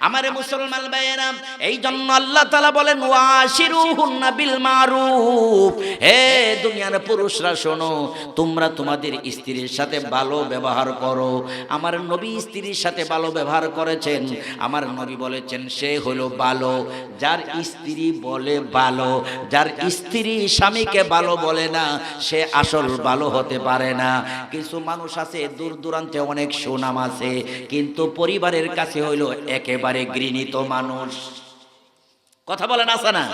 আমারে মুসলমান ভাইয়েরা, এই জন্য আল্লাহ তাআলা বলেন ওয়াশিরুহুন্না বিল মারুফ। হে দুনিয়ার পুরুষরা শোনো, তোমরা তোমাদের স্ত্রীর সাথে ভালো ব্যবহার করো। আমার নবী স্ত্রীর সাথে ভালো ব্যবহার করেছেন। আমার নবী বলেছেন সে হলো ভালো যার স্ত্রী বলে ভালো। যার স্ত্রী স্বামীকে ভালো বলে না, সে আসল ভালো হতে পারে না। কিছু মানুষ আছে দূর দূরান্তে অনেক সুনাম আছে, কিন্তু পরিবারের কাছে হইলো একেবারে ঘৃণিত মানুষ। কথা বলেন আছে না?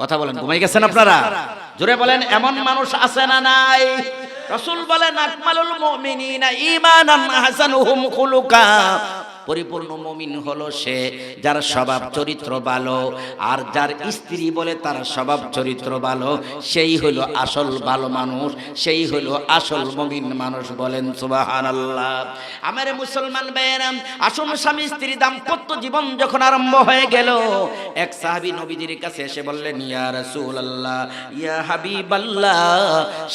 কথা বলেন, ঘুমাই গেছেন আপনারা? জোরে বলেন, এমন মানুষ আছে না নাই? রাসূল বলেন আকমালুল মুমিনিনা ঈমানান আহসানুহুম খুলুকা। পরিপূর্ণ মুমিন হলো সে যার স্বভাব চরিত্র ভালো, আর যার স্ত্রী বলে তার স্বভাব চরিত্র ভালো, সেই হলো আসল ভালো মানুষ, সেই হলো আসল মুমিন মানুষ। বলেন সুবহানাল্লাহ। আমারে মুসলমান ভাইয়েরা, আসল স্বামী স্ত্রী দাম্পত্য জীবন যখন আরম্ভ হয়ে গেল, এক সাহাবী নবীজির কাছে এসে বললেন ইয়া রাসূলুল্লাহ, ইয়া হাবিবাল্লাহ,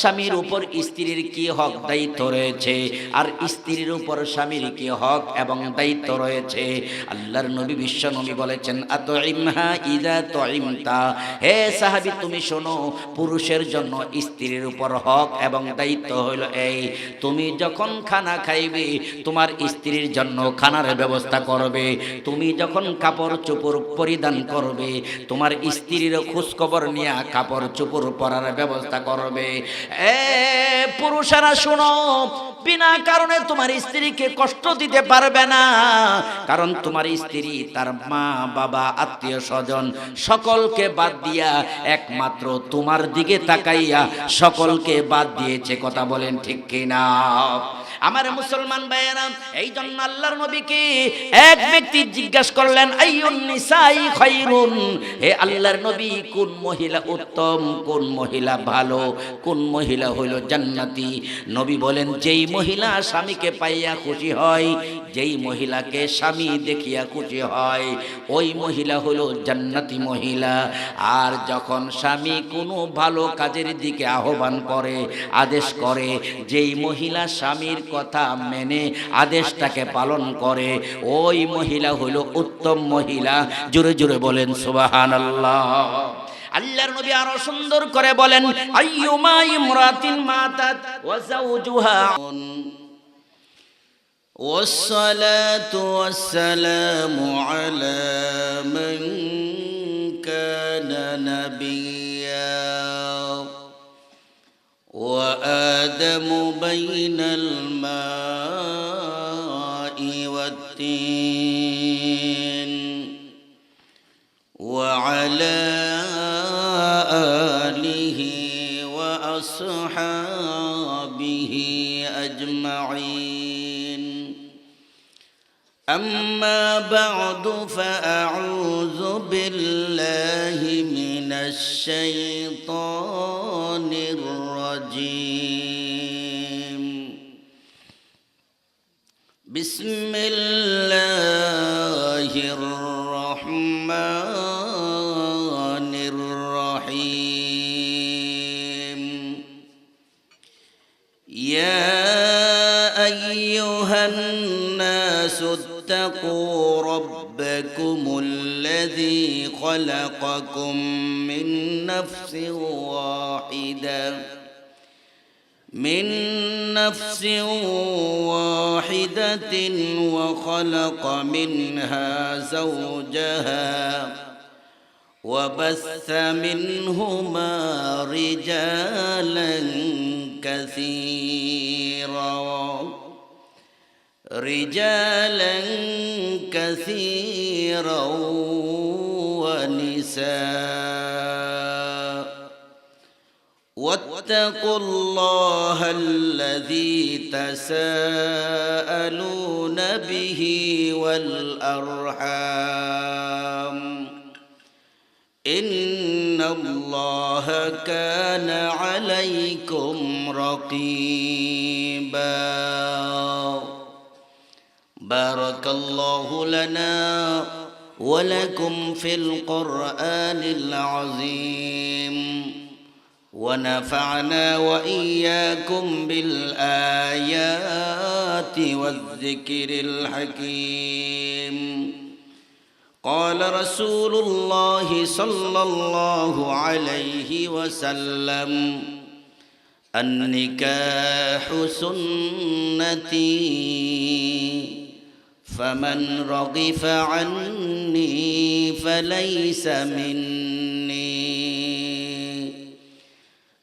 স্বামীর উপর স্ত্রীর কি হক দায়িত্ব রয়েছে, আর স্ত্রীর উপর স্বামীর কি হক এবং দায়িত্ব রয়েছে? আল্লাহর নবী বিশ্ব নবী বলেছেন আতইমহা ইযা তুইমতা। হে সাহাবী, তুমি শোনো, পুরুষের জন্য স্ত্রীর উপর হক এবং দায়িত্ব হলো এই, তুমি যখন খানা খাইবে তোমার স্ত্রীর জন্য খানার ব্যবস্থা করবে। তুমি যখন কাপড় চোপড় পরিধান করবে, তোমার স্ত্রীর খোঁজ খবর নিয়ে কাপড় চোপড় পরার ব্যবস্থা করবে। পুরুষেরা শোনো, বিনা কারণে তোমার স্ত্রীকে কষ্ট দিতে পারবে না, কারণ তোমার স্ত্রী তার মা বাবা আত্মীয় স্বজন সকলকে বাদ দিয়া একমাত্র তোমার দিকে তাকাইয়া সকলকে বাদ দিয়েছে। কথা বলেন ঠিক কিনা? আমার মুসলমান ভাইয়েরা, এই জন্য আল্লাহর নবীকে এক ব্যক্তি জিজ্ঞাসা করলেন আইয়ুন নিসাই খায়রুন। হে আল্লাহর নবী, কোন মহিলা উত্তম, কোন মহিলা ভালো, কোন মহিলা হইল জান্নাতি? নবী বলেন যেই মহিলা স্বামীকে পাইয়া খুশি হয়, যেই মহিলাকে স্বামী দেখিয়া খুশি হয়, ওই মহিলা হলো জান্নাতি মহিলা। আর যখন স্বামী কোনো ভালো কাজের দিকে আহ্বান করে, আদেশ করে, যেই মহিলা স্বামীর কথা মেনে আদেশটাকে পালন করে, ওই মহিলা হলো উত্তম মহিলা। জোরে জোরে বলেন সুবহানাল্লাহ। আল্লাহর নবী আরো সুন্দর করে বলেন আইয়ুমা ইমরাতিন মাতাত ওয়া যাওজুহা والصلاة والسلام على من كان نبيا وآدم بين الماء والطين وعلى آله وأصحابه أجمعين. أما بعد فأعوذ بالله من الشيطان الرجيم. بسم الله الرحمن الرحيم. يا أيها الناس اتقوا ربكم الذي خلقكم من نفس واحدة وخلق منها زوجها وبث منهما رجالا كثيرا ونساء. واتقوا الله الذي تساءلون به والأرحام إن الله كان عليكم رقيبا. بارك الله لنا ولكم في القرآن العظيم ونفعنا وإياكم بالآيات والذكر الحكيم. قال رسول الله صلى الله عليه وسلم النكاح سنتي فمن رغف عني فليس مني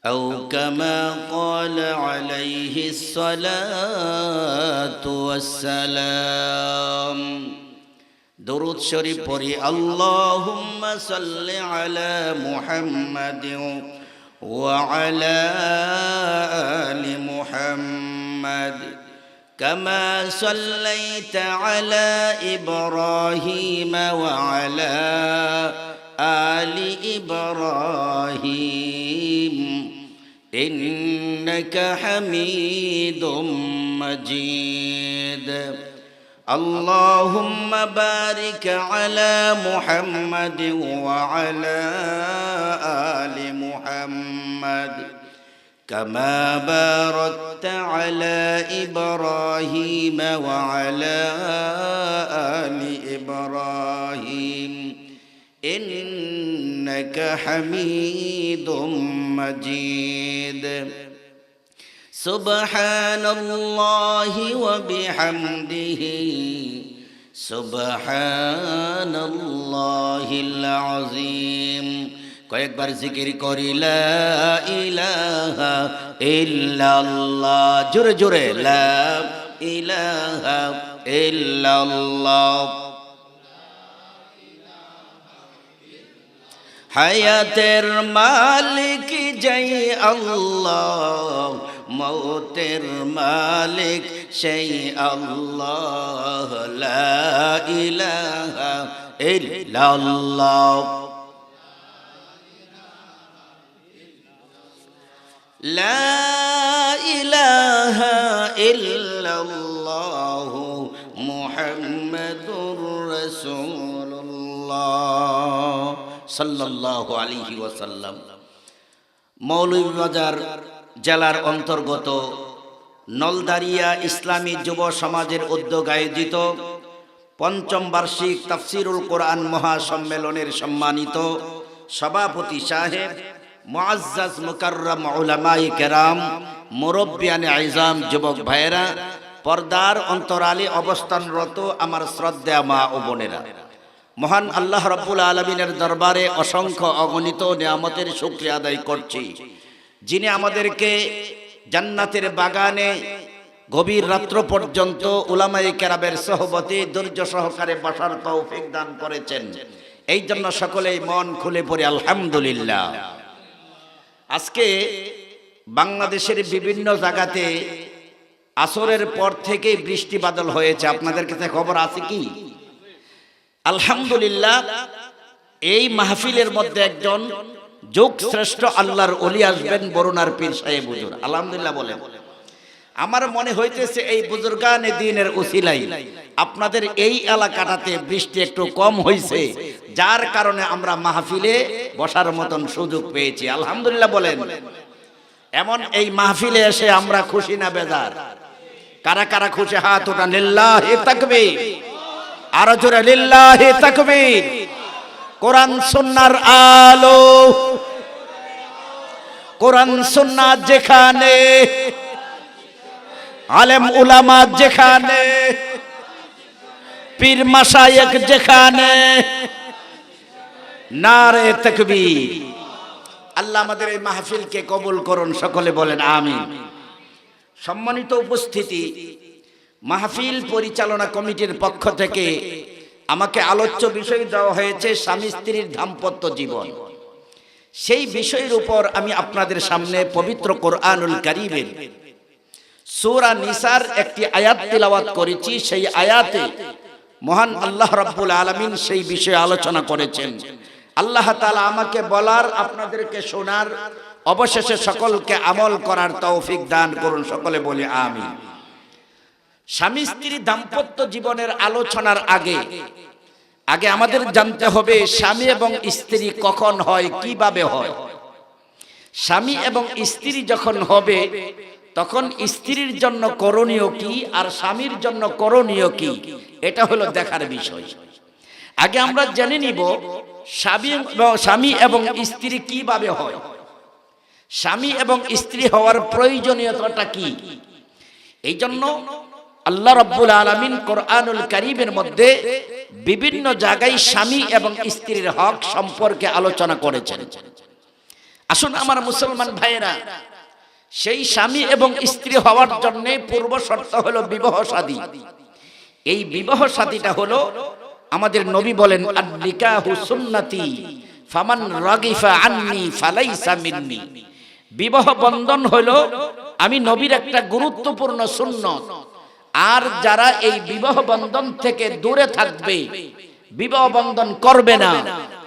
أو كما قال عليه الصلاة والسلام درود شريف পড়ি اللهم صل على محمد وعلى آل محمد كما صليت على إبراهيم وعلى آل إبراهيم إنك حميد مجيد اللهم بارك على محمد وعلى آل محمد كما باركت على إبراهيم وعلى آل إبراهيم إنك حميد مجيد سبحان الله وبحمده سبحان الله العظيم কয়েকবার জিকির করি লা ইলাহা ইল্লাল্লাহ জোরে জোরে লা ইলাহা ইল্লাল্লাহ হায়াতের মালিক জয় আল্লাহ মৌতের মালিক সেই আল্লাহ লা ইলাহা ইল্লাল্লাহ লা ইলাহা ইল্লাল্লাহ মুহাম্মাদুর রাসূলুল্লাহ সাল্লাল্লাহু আলাইহি ওয়াসাল্লাম। মৌলভীবাজার জেলার অন্তর্গত নলদারিয়া ইসলামী যুব সমাজের উদ্যোগ আয়োজিত পঞ্চম বার্ষিক তাফসিরুল কোরআন মহাসম্মেলনের সম্মানিত সভাপতি সাহেব, মুআজ্জাজ মুকাররম উলামায়ে কেরাম, মুরব্বিয়ানে আইজাম, যুবক ভাইয়েরা, পর্দার অন্তরালে অবস্থানরত আমার শ্রদ্ধেয় মা ও বোনেরা, মহান আল্লাহ রাব্বুল আলামিনের দরবারে অসংখ্য অগণিত নিয়ামতের শুকরিয়া আদায় করছি, যিনি আমাদেরকে জান্নাতের বাগানে গভীর রাত্র পর্যন্ত উলামায়ে কেরামের সোহবতে ধৈর্য সহকারে বসার তৌফিক দান করেছেন। এই জন্য সকলেই মন খুলে পড়ে আলহামদুলিল্লাহ। আজকে বাংলাদেশের বিভিন্ন জায়গাতে আসরের পর থেকে বৃষ্টি বাদল হয়েছে, আপনাদের কাছে খবর আছে কি? আলহামদুলিল্লাহ। এই মাহফিলের মধ্যে একজন যুগ শ্রেষ্ঠ আল্লাহর ওলি আসবেন, বরুণার পীর সাহেব হুজুর। আলহামদুলিল্লাহ বলেন। আমার মনে হইতেছে এই বুজুর্গানে দ্বীনের উসিলাই আপনাদের এই এলাকাটাতে বৃষ্টি একটু কম হয়েছে, যার কারণে আমরা মাহফিলে বসার মতন সুযোগ পেয়েছি। আলহামদুলিল্লাহ বলেন। এমন এই মাহফিলে এসে আমরা খুশি না বেজার? কারা কারা খুশি হাত ওঠা লিল্লাহি তাকবীর, আরো জোরে লিল্লাহি তাকবীর। কোরআন সুন্নাহর আলো, কোরআন সুন্নাহ যেখানে, আলেম উলামা যেখানে, পীর মাশায়েখ যেখানে, নারে তাকবীর। আল্লাহ আমাদের এই মাহফিলকে কবুল করুন, সকলে বলেন আমিন। সম্মানিত উপস্থিতি, মাহফিল পরিচালনা কমিটির পক্ষ থেকে আমাকে আলোচ্য বিষয় দেওয়া হয়েছে স্বামী স্ত্রীর দাম্পত্য জীবন। সেই বিষয়ের উপর আমি আপনাদের সামনে পবিত্র কোরআনুল কারীমের সূরা নিসার একটি আয়াত তিলাওয়াত করেছি। সেই আয়াতে মহান আল্লাহ রাব্বুল আলামিন সেই বিষয়ে আলোচনা করেছেন। আল্লাহ তাআলা আমাকে বলার, আপনাদেরকে শোনার, অবশেষে সকলকে আমল করার তৌফিক দান করুন, সকলে বলি আমিন। স্বামী স্ত্রী দাম্পত্য জীবনের আলোচনার আগে আমাদের জানতে হবে স্বামী এবং স্ত্রী কখন হয়, কিভাবে হয়। স্বামী এবং স্ত্রী যখন হবে তখন স্ত্রীর জন্য করণীয় কি আর স্বামীর জন্য করণীয় কি, এটা হলো দেখার বিষয়। আগে আমরা জেনে নিব স্বামী এবং স্ত্রী কিভাবে হয়, স্বামী এবং স্ত্রী হওয়ার প্রয়োজনীয়তাটা কি। এই জন্য আল্লাহ রাব্বুল আলামিন কোরআনুল কারীমের মধ্যে বিভিন্ন জায়গায় স্বামী এবং স্ত্রীর হক সম্পর্কে আলোচনা করেছেন। আসুন আমার মুসলমান ভাইয়েরা, সেই স্বামী এবং স্ত্রী হওয়ার জন্য পূর্ব শর্ত হলো বিবাহ শাদী। এই বিবাহ শাদীটা হলো আমাদের নবী বলেন, আন-নিকাহু সুন্নতি ফামান রাগিফা আন্নি ফালাইসা মিন্নি। বিবাহ বন্ধন হলো আমি নবীর একটা গুরুত্বপূর্ণ সুন্নত। আর যারা এই বিবাহ বন্ধন থেকে দূরে থাকবে, বিবাহ বন্ধন করবে না,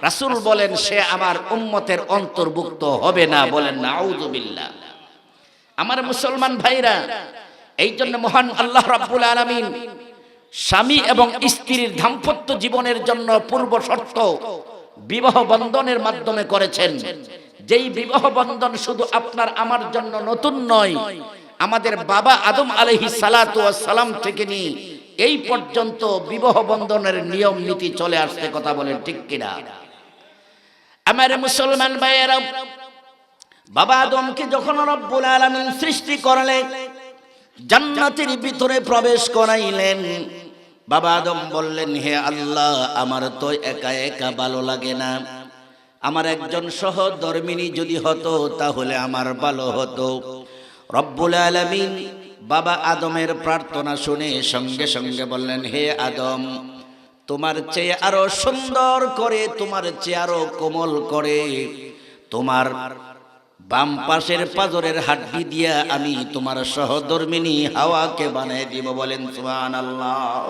রাসূল বলেন সে আমার উম্মতের অন্তর্ভুক্ত হবে না। বলেন নাউযুবিল্লাহ। আমার মুসলমান ভাইরা, এই জন্য মহান আল্লাহ রাব্বুল আলামিন স্বামী এবং স্ত্রীর দাম্পত্য জীবনের জন্য পূর্ব শর্ত বিবাহ বন্ধনের মাধ্যমে করেছেন। যেই বিবাহ বন্ধন শুধু আপনার আমার জন্য নতুন নয়, আমাদের বাবা আদম আলাইহিস সালাতু ওয়াস সালাম থেকে নিয়ে এই পর্যন্ত বিবাহ বন্ধনের নিয়ম নীতি চলে আসছে। কথা বলেন ঠিক কিনা? আমার মুসলমান ভাইয়েরা, বাবা আদমকে যখন রব্বুল আলামিন সৃষ্টি করলেন, জান্নাতের ভিতরে প্রবেশ করাইলেন, বাবা আদম বললেন, হে আল্লাহ, আমার তো একা একা ভালো লাগে না, আমার একজন সহধর্মিণী যদি হতো তাহলে আমার ভালো হতো। রব্বুল আলামিন বাবা আদমের প্রার্থনা শুনে সঙ্গে সঙ্গে বললেন, হে আদম, তোমার চেয়ে আরো সুন্দর করে, তোমার চেয়ে আরো কোমল করে, তোমার বাম পাশের পাজরের হাড্ডি দিয়া আমি তোমার সহধর্মিণী হাওয়াকে বানিয়ে দিব। বলেন সুবহানাল্লাহ।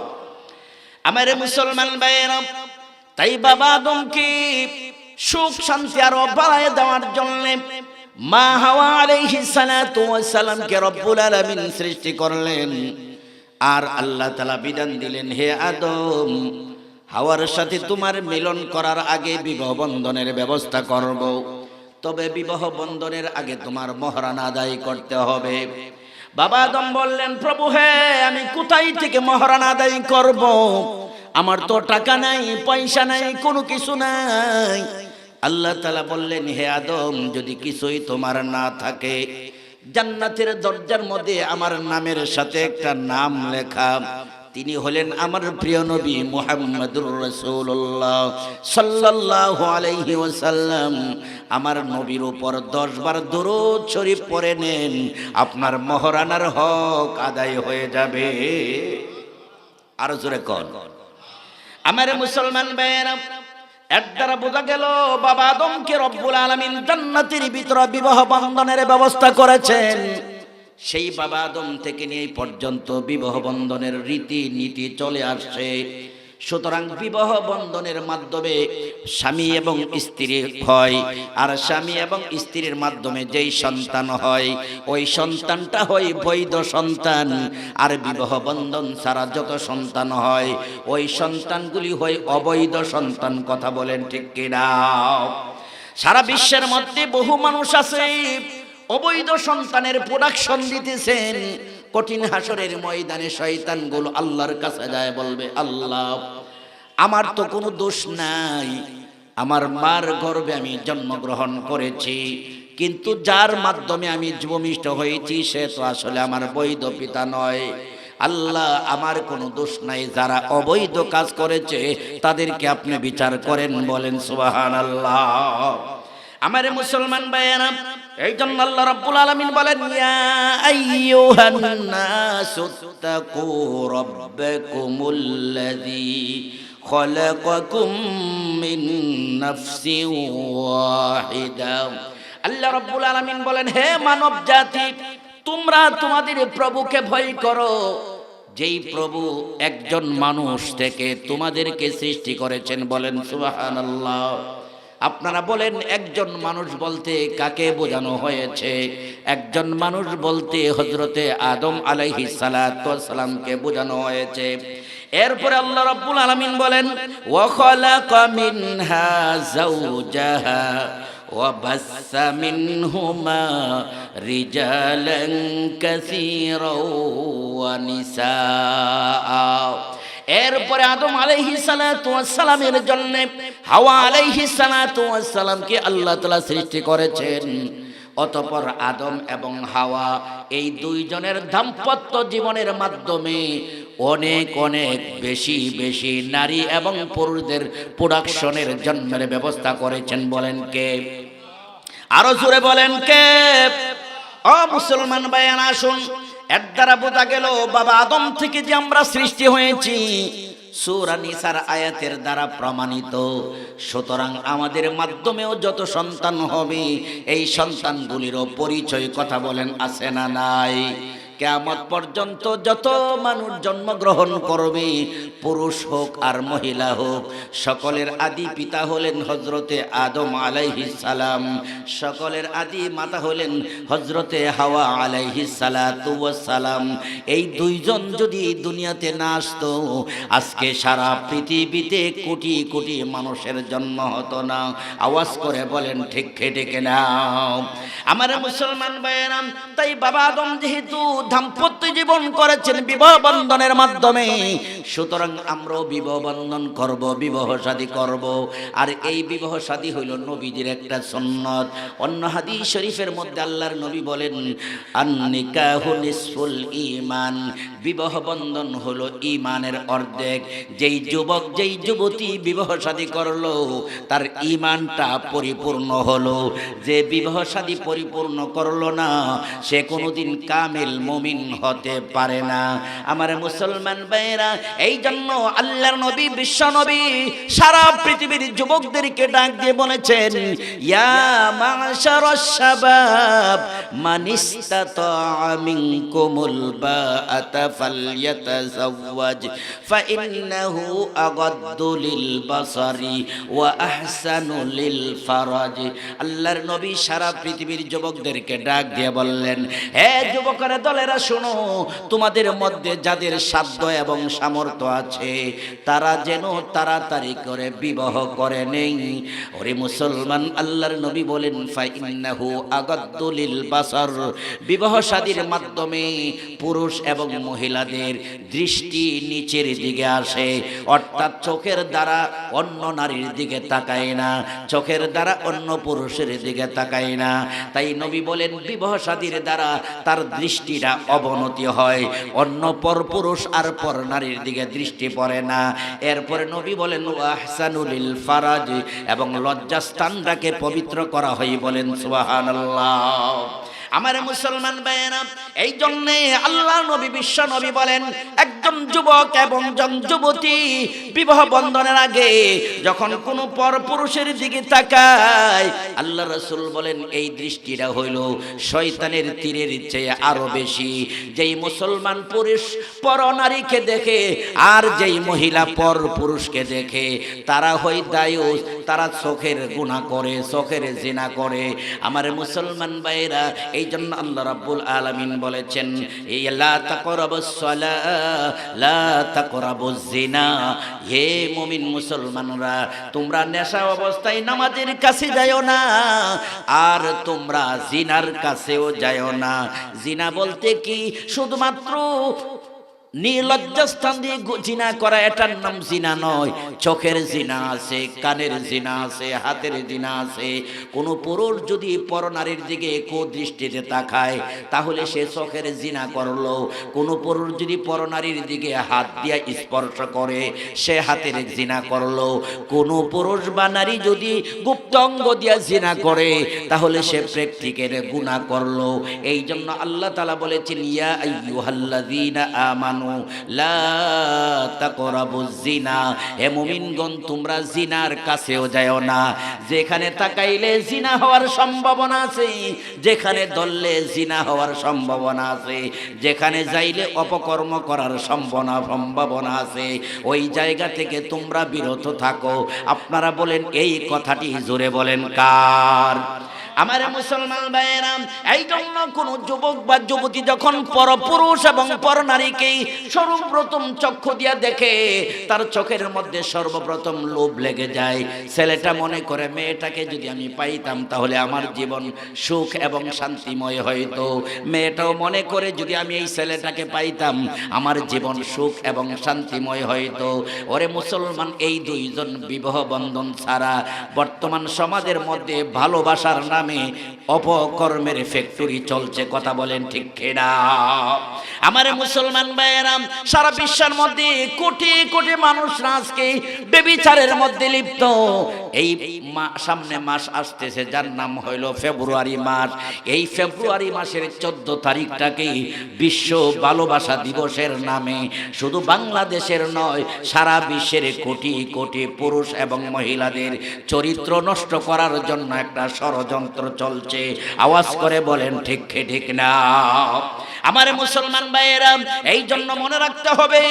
আমার মুসলমান ভাইয়েরা, তাই বাবা আদমকে সুখ শান্তি আরো বাড়ায় দেওয়ার জন্য মা হাওয়া আলাইহিস সালাতু ওয়াস সালামকে রব্বুল আলামিন সৃষ্টি করলেন। আর আল্লাহ তাআলা বিধান দিলেন, হে আদম, হাওয়ার সাথে তোমার মিলন করার আগে বিবাহ বন্ধনের ব্যবস্থা করব, তবে বিবাহ বন্ধনের আগে তোমার মহরানা আদায় করতে হবে। বাবা আদম বললেন, প্রভু হে, আমি কোথায় থেকে মহরানা আদায় করব? আমার তো টাকা নাই, পয়সা নাই, কোনো কিছু নাই। আল্লাহ তাআলা বললেন, হে আদম, যদি কিছুই তোমার না থাকে, জান্নাতের দরজার মধ্যে আমার নামের সাথে একটা নাম লেখা। তিনি হলেন আমার প্রিয় নবী মুহাম্মদুর রাসূলুল্লাহ সাল্লাল্লাহু আলাইহি ওয়াসাল্লাম। আমার নবীর উপর 10 বার দরুদ শরীফ পড়ে নেন, আপনার মহরানার হক আদায় হয়ে যাবে। আর জোরে কোন। আমার মুসলমান ভাইয়েরা, এর দ্বারা বোঝা গেল বাবা আদমকে রব্বুল আলামিন জান্নাতের ভিতরে বিবাহ বন্ধনের ব্যবস্থা করেছেন। সেই বাবা আদম থেকে নিয়ে পর্যন্ত বিবাহ বন্ধনের রীতি নীতি চলে আসছে। সুতরাং বিবাহ বন্ধনের মাধ্যমে স্বামী এবং স্ত্রী হয়, আর স্বামী এবং স্ত্রীর মাধ্যমে যেই সন্তান হয়, ওই সন্তানটা হয় বৈধ সন্তান। আর বিবাহ বন্ধন ছাড়া যত সন্তান হয়, ওই সন্তানগুলি হয় অবৈধ সন্তান। কথা বলেন ঠিক কিনা? সারা বিশ্বের মধ্যে বহু মানুষ আছে অবৈধ সন্তানের প্রোডাকশন দিতেছেন। কঠিন হাসরের ময়দানে শয়তানগুলো আল্লাহর কাছে যায়, বলবে, আল্লাহ, আমার তো কোনো দোষ নাই, আমার মার গর্ভে আমি জন্মগ্রহণ করেছি, কিন্তু যার মাধ্যমে আমি ভূমিষ্ঠ হয়েছি সে তো আসলে আমার বৈধ পিতা নয়। আল্লাহ, আমার কোনো দোষ নাই, যারা অবৈধ কাজ করেছে তাদেরকে আপনি বিচার করেন। বলেন সুবহানাল্লাহ। আমার মুসলমান ভাইয়েরা, এই জন্য আল্লাহ রাব্বুল আলামিন বলেন, ইয়া আইয়ুহান নাসুত্তাকু রাব্বাকুমুল্লাযী খলাকাকুম মিন নাফসিন ওয়াহিদা। আল্লাহ রাব্বুল আলামিন বলেন, হে মানব জাতি, তোমরা তোমাদের প্রভুকে ভয় করো, যেই প্রভু একজন মানুষ থেকে তোমাদেরকে সৃষ্টি করেছেন। বলেন সুবহানাল্লাহ। আপনারা বলেন, একজন মানুষ বলতে কাকে বোঝানো হয়েছে? একজন মানুষ বলতে হযরতে আদম আলাইহিস সালাতু ওয়াস সালামকে বোঝানো হয়েছে। এরপরে আল্লাহ রাব্বুল আলামিন বলেন, ওয়া খালাকা মিনহা যাওজাহা ওয়া বাসসা মিনহুমা রিজালান কাসীরাও ওয়া নিসা। এরপরে আদম আলাইহিস সালাতু ওয়াস সালামের জন্য হাওয়া আলাইহিস সালাতু ওয়াস সালামকে আল্লাহ তাআলা সৃষ্টি করেছেন। অতঃপর আদম এবং হাওয়া এই দুইজনের দাম্পত্য জীবনের মাধ্যমে অনেক অনেক বেশি বেশি নারী এবং পুরুষদের প্রোডাকশনের জন্মের ব্যবস্থা করেছেন। বলেন কে? আরো জোরে বলেন কে? ও মুসলমান ভাইয়েরা আসুন, এর দ্বারা বোঝা গেল বাবা আদম থেকে যে আমরা সৃষ্টি হয়েছি, সূরা নিসার আয়াতের দ্বারা প্রমাণিত। সুতরাং আমাদের মাধ্যমেও যত সন্তান হবে, এই সন্তানগুলিরও পরিচয় কথা বলেন আছে না নাই? কিয়ামত পর্যন্ত যত মানুষ জন্মগ্রহণ করবে, পুরুষ হোক আর মহিলা হোক, সকলের আদি পিতা হলেন হযরতে আদম আলাইহিস সালাম, সকলের আদি মাতা হলেন হযরতে হাওয়া আলাইহিস সালাতু ওয়াস সালাম। এই দুইজন যদি দুনিয়াতে না আসতো, আজকে সারা পৃথিবীতে কোটি কোটি মানুষের জন্ম হতো না। আওয়াজ করে বলেন ঠিক ঠিক না? আমার মুসলমান ভাইয়েরা, তাই বাবা আদম যেহেতু দাম্পত্য জীবন করেছেন বিবাহ বন্ধনের মাধ্যমে, সুতরাং আমরাও বিবাহ বন্ধন করব, বিবাহ শাদী করব। আর এই বিবাহ শাদী হইল নবীজির একটা সুন্নাত। অন্য হাদিস শরীফের মধ্যে আল্লাহর নবী বলেন, আন-নিকাহু নিসফুল ঈমান, বিবাহ বন্ধন হলো ঈমানের অর্ধেক। যেই যুবক যেই যুবতী বিবাহ শাদী করলো, তার ঈমানটা পরিপূর্ণ হলো। যে বিবাহ শাদী পরিপূর্ণ করলো না, সে কোনোদিন কামিল মুমিন হতে পারে না। আমার মুসলমান ভাইরা, এই জন্য আল্লাহর নবী বিশ্ব নবী সারা পৃথিবীর যুবকদেরকে ডাক দিয়ে বলেছেন, ইয়া মাশারাশ শাবাব মান ইসতাতা মিনকুমুল বাআতা ফালইয়াতাযাওয়াজ ফাইন্নাহু আগাদ্দু লিল বাসারি ওয়া আহসানু লিল ফারাজ। আল্লাহর নবী সারা পৃথিবীর যুবকদেরকে ডাক দিয়ে বললেন, হে যুবকেরা দলেরা শোনো, তোমাদের মধ্যে যাদের সাধ্য এবং সামর্থ্য আছে, তারা যেন তাড়াতাড়ি করে বিবাহ করে নেই। ওরে মুসলমান, আল্লাহর নবী বলেন, ফাইন্নাহু আগাদ্দু লিল বাসার, বিবাহ শাদীর মাধ্যমে পুরুষ এবং মহিলাদের দৃষ্টি নিচের দিকে আসে, অর্থাৎ চোখের দ্বারা অন্য নারীর দিকে তাকায় না, চোখের দ্বারা অন্য পুরুষের দিকে তাকায় না। তাই নবী বলেন, বিবাহ শাদীর দ্বারা তার দৃষ্টিটা অবনতি হয়, অন্য পর পুরুষ আর পর নারীর দিকে দৃষ্টি পড়ে না। এরপরে নবী বলেন, ওয়া আহসানু লিল ফারাজ, এবং লজ্জাস্থানটাকে পবিত্র করা হয়। বলেন সুবহানাল্লাহ। আমার মুসলমান ভাইয়েরা, এই জন্য আল্লাহ নবী বিশ্ব নবী বলেন, একজন যুবক এবং একজন যুবতী বিবাহ বন্ধনের আগে যখন কোনো পর পুরুষের দিকে তাকায়, আল্লাহ রাসূল বলেন এই দৃষ্টিটা হইল শয়তানের তীরের চেয়ে আরো বেশি। যেই মুসলমান পুরুষ পর নারীকে দেখে আর যেই মহিলা পর পুরুষকে দেখে, তারা হয় দায়ুস, তারা চোখের গুনাহ করে, চোখের জিনা করে। আমার মুসলমান ভাইয়েরা, এই জন্য আল্লাহ রাব্বুল আলামিন বলেছেন, লা তাকরাবুস সালাহ লা তাকরাবুজ জিনা। হে মুমিন মুসলমানরা, তোমরা নেশা অবস্থায় নামাজের কাছে যাও না, আর তোমরা জিনার কাছেও যাও না। জিনা বলতে কি শুধুমাত্র নির্লজ্জা স্থান দিয়ে জিনা করা, এটার নাম জিনা নয়। চোখের জিনা আছে, কানের জিনা আছে, হাতের জিনা আছে। কোন পুরুষ যদি পরনারীর দিকে কুদৃষ্টিতে তাকায়, তাহলে সে চোখের জিনা করলো। কোন পুরুষ যদি পরনারীর দিকে হাত দিয়ে স্পর্শ করে, সে হাতের জিনা করলো। কোন পুরুষ বা নারী যদি গুপ্ত অঙ্গ দিয়ে জিনা করে, তাহলে সে প্র্যাকটিক্যাল গুনাহ করলো। এই জন্য আল্লাহ তাআলা বলেছেন, ইয়া আইয়ুহাল্লাযীনা আমানু লা তাকরাবুজ জিনা। হে মুমিনগণ, তোমরা জিনার কাছেও যাও না। যেখানে তাকাইলে জিনা হওয়ার সম্ভাবনা আছে, যেখানে ধরলে জিনা হওয়ার সম্ভাবনা আছে, যেখানে যাইলে অপকর্ম করার সম্ভাবনা আছে, ওই জায়গা থেকে তোমরা বিরত থাকো। আপনারা বলেন এই কথাটি জোরে বলেন কার? আমার মুসলমান ভাইয়েরা, এই জন্য কোন যুবক বা যুবতী যখন পরপুরুষ এবং পরনারীকে সর্বপ্রথম চক্ষু দিয়া দেখে, তার চোখের মধ্যে সর্বপ্রথম লোভ লেগে যায়। ছেলেটা মনে করে মেয়েটাকে যদি আমি পাইতাম তাহলে আমার জীবন সুখ এবং শান্তিময় হইতো। মেয়েটাও মনে করে যদি আমি এই ছেলেটাকে পাইতাম আমার জীবন সুখ এবং শান্তিময় হইতো। ওরে মুসলমান, এই দুইজন বিবাহ বন্ধন ছাড়া বর্তমান সমাজের মধ্যে ভালোবাসার নামে অপকর্মের ফ্যাক্টরি চলছে। কথা বলেন ঠিক কিনা? আমার মুসলমান ভাইয়েরা, সারা বিশ্বের মধ্যে কোটি কোটি মানুষ আজকে ব্যভিচারের মধ্যে লিপ্ত। এই সামনে মাস আসতেছে যার নাম হইল ফেব্রুয়ারি মাস। এই ফেব্রুয়ারি মাসের 14 তারিখটাকে বিশ্ব ভালোবাসা দিবসের নামে শুধু বাংলাদেশের নয়, সারা বিশ্বের কোটি কোটি পুরুষ এবং মহিলাদের চরিত্র নষ্ট করার জন্য একটা ষড়যন্ত্র চলছে। আওয়াজ করে বলেন ঠিক ঠিক না? আমার মুসলমান ভাইয়েরা, এই জন্য মনে রাখতে হবে,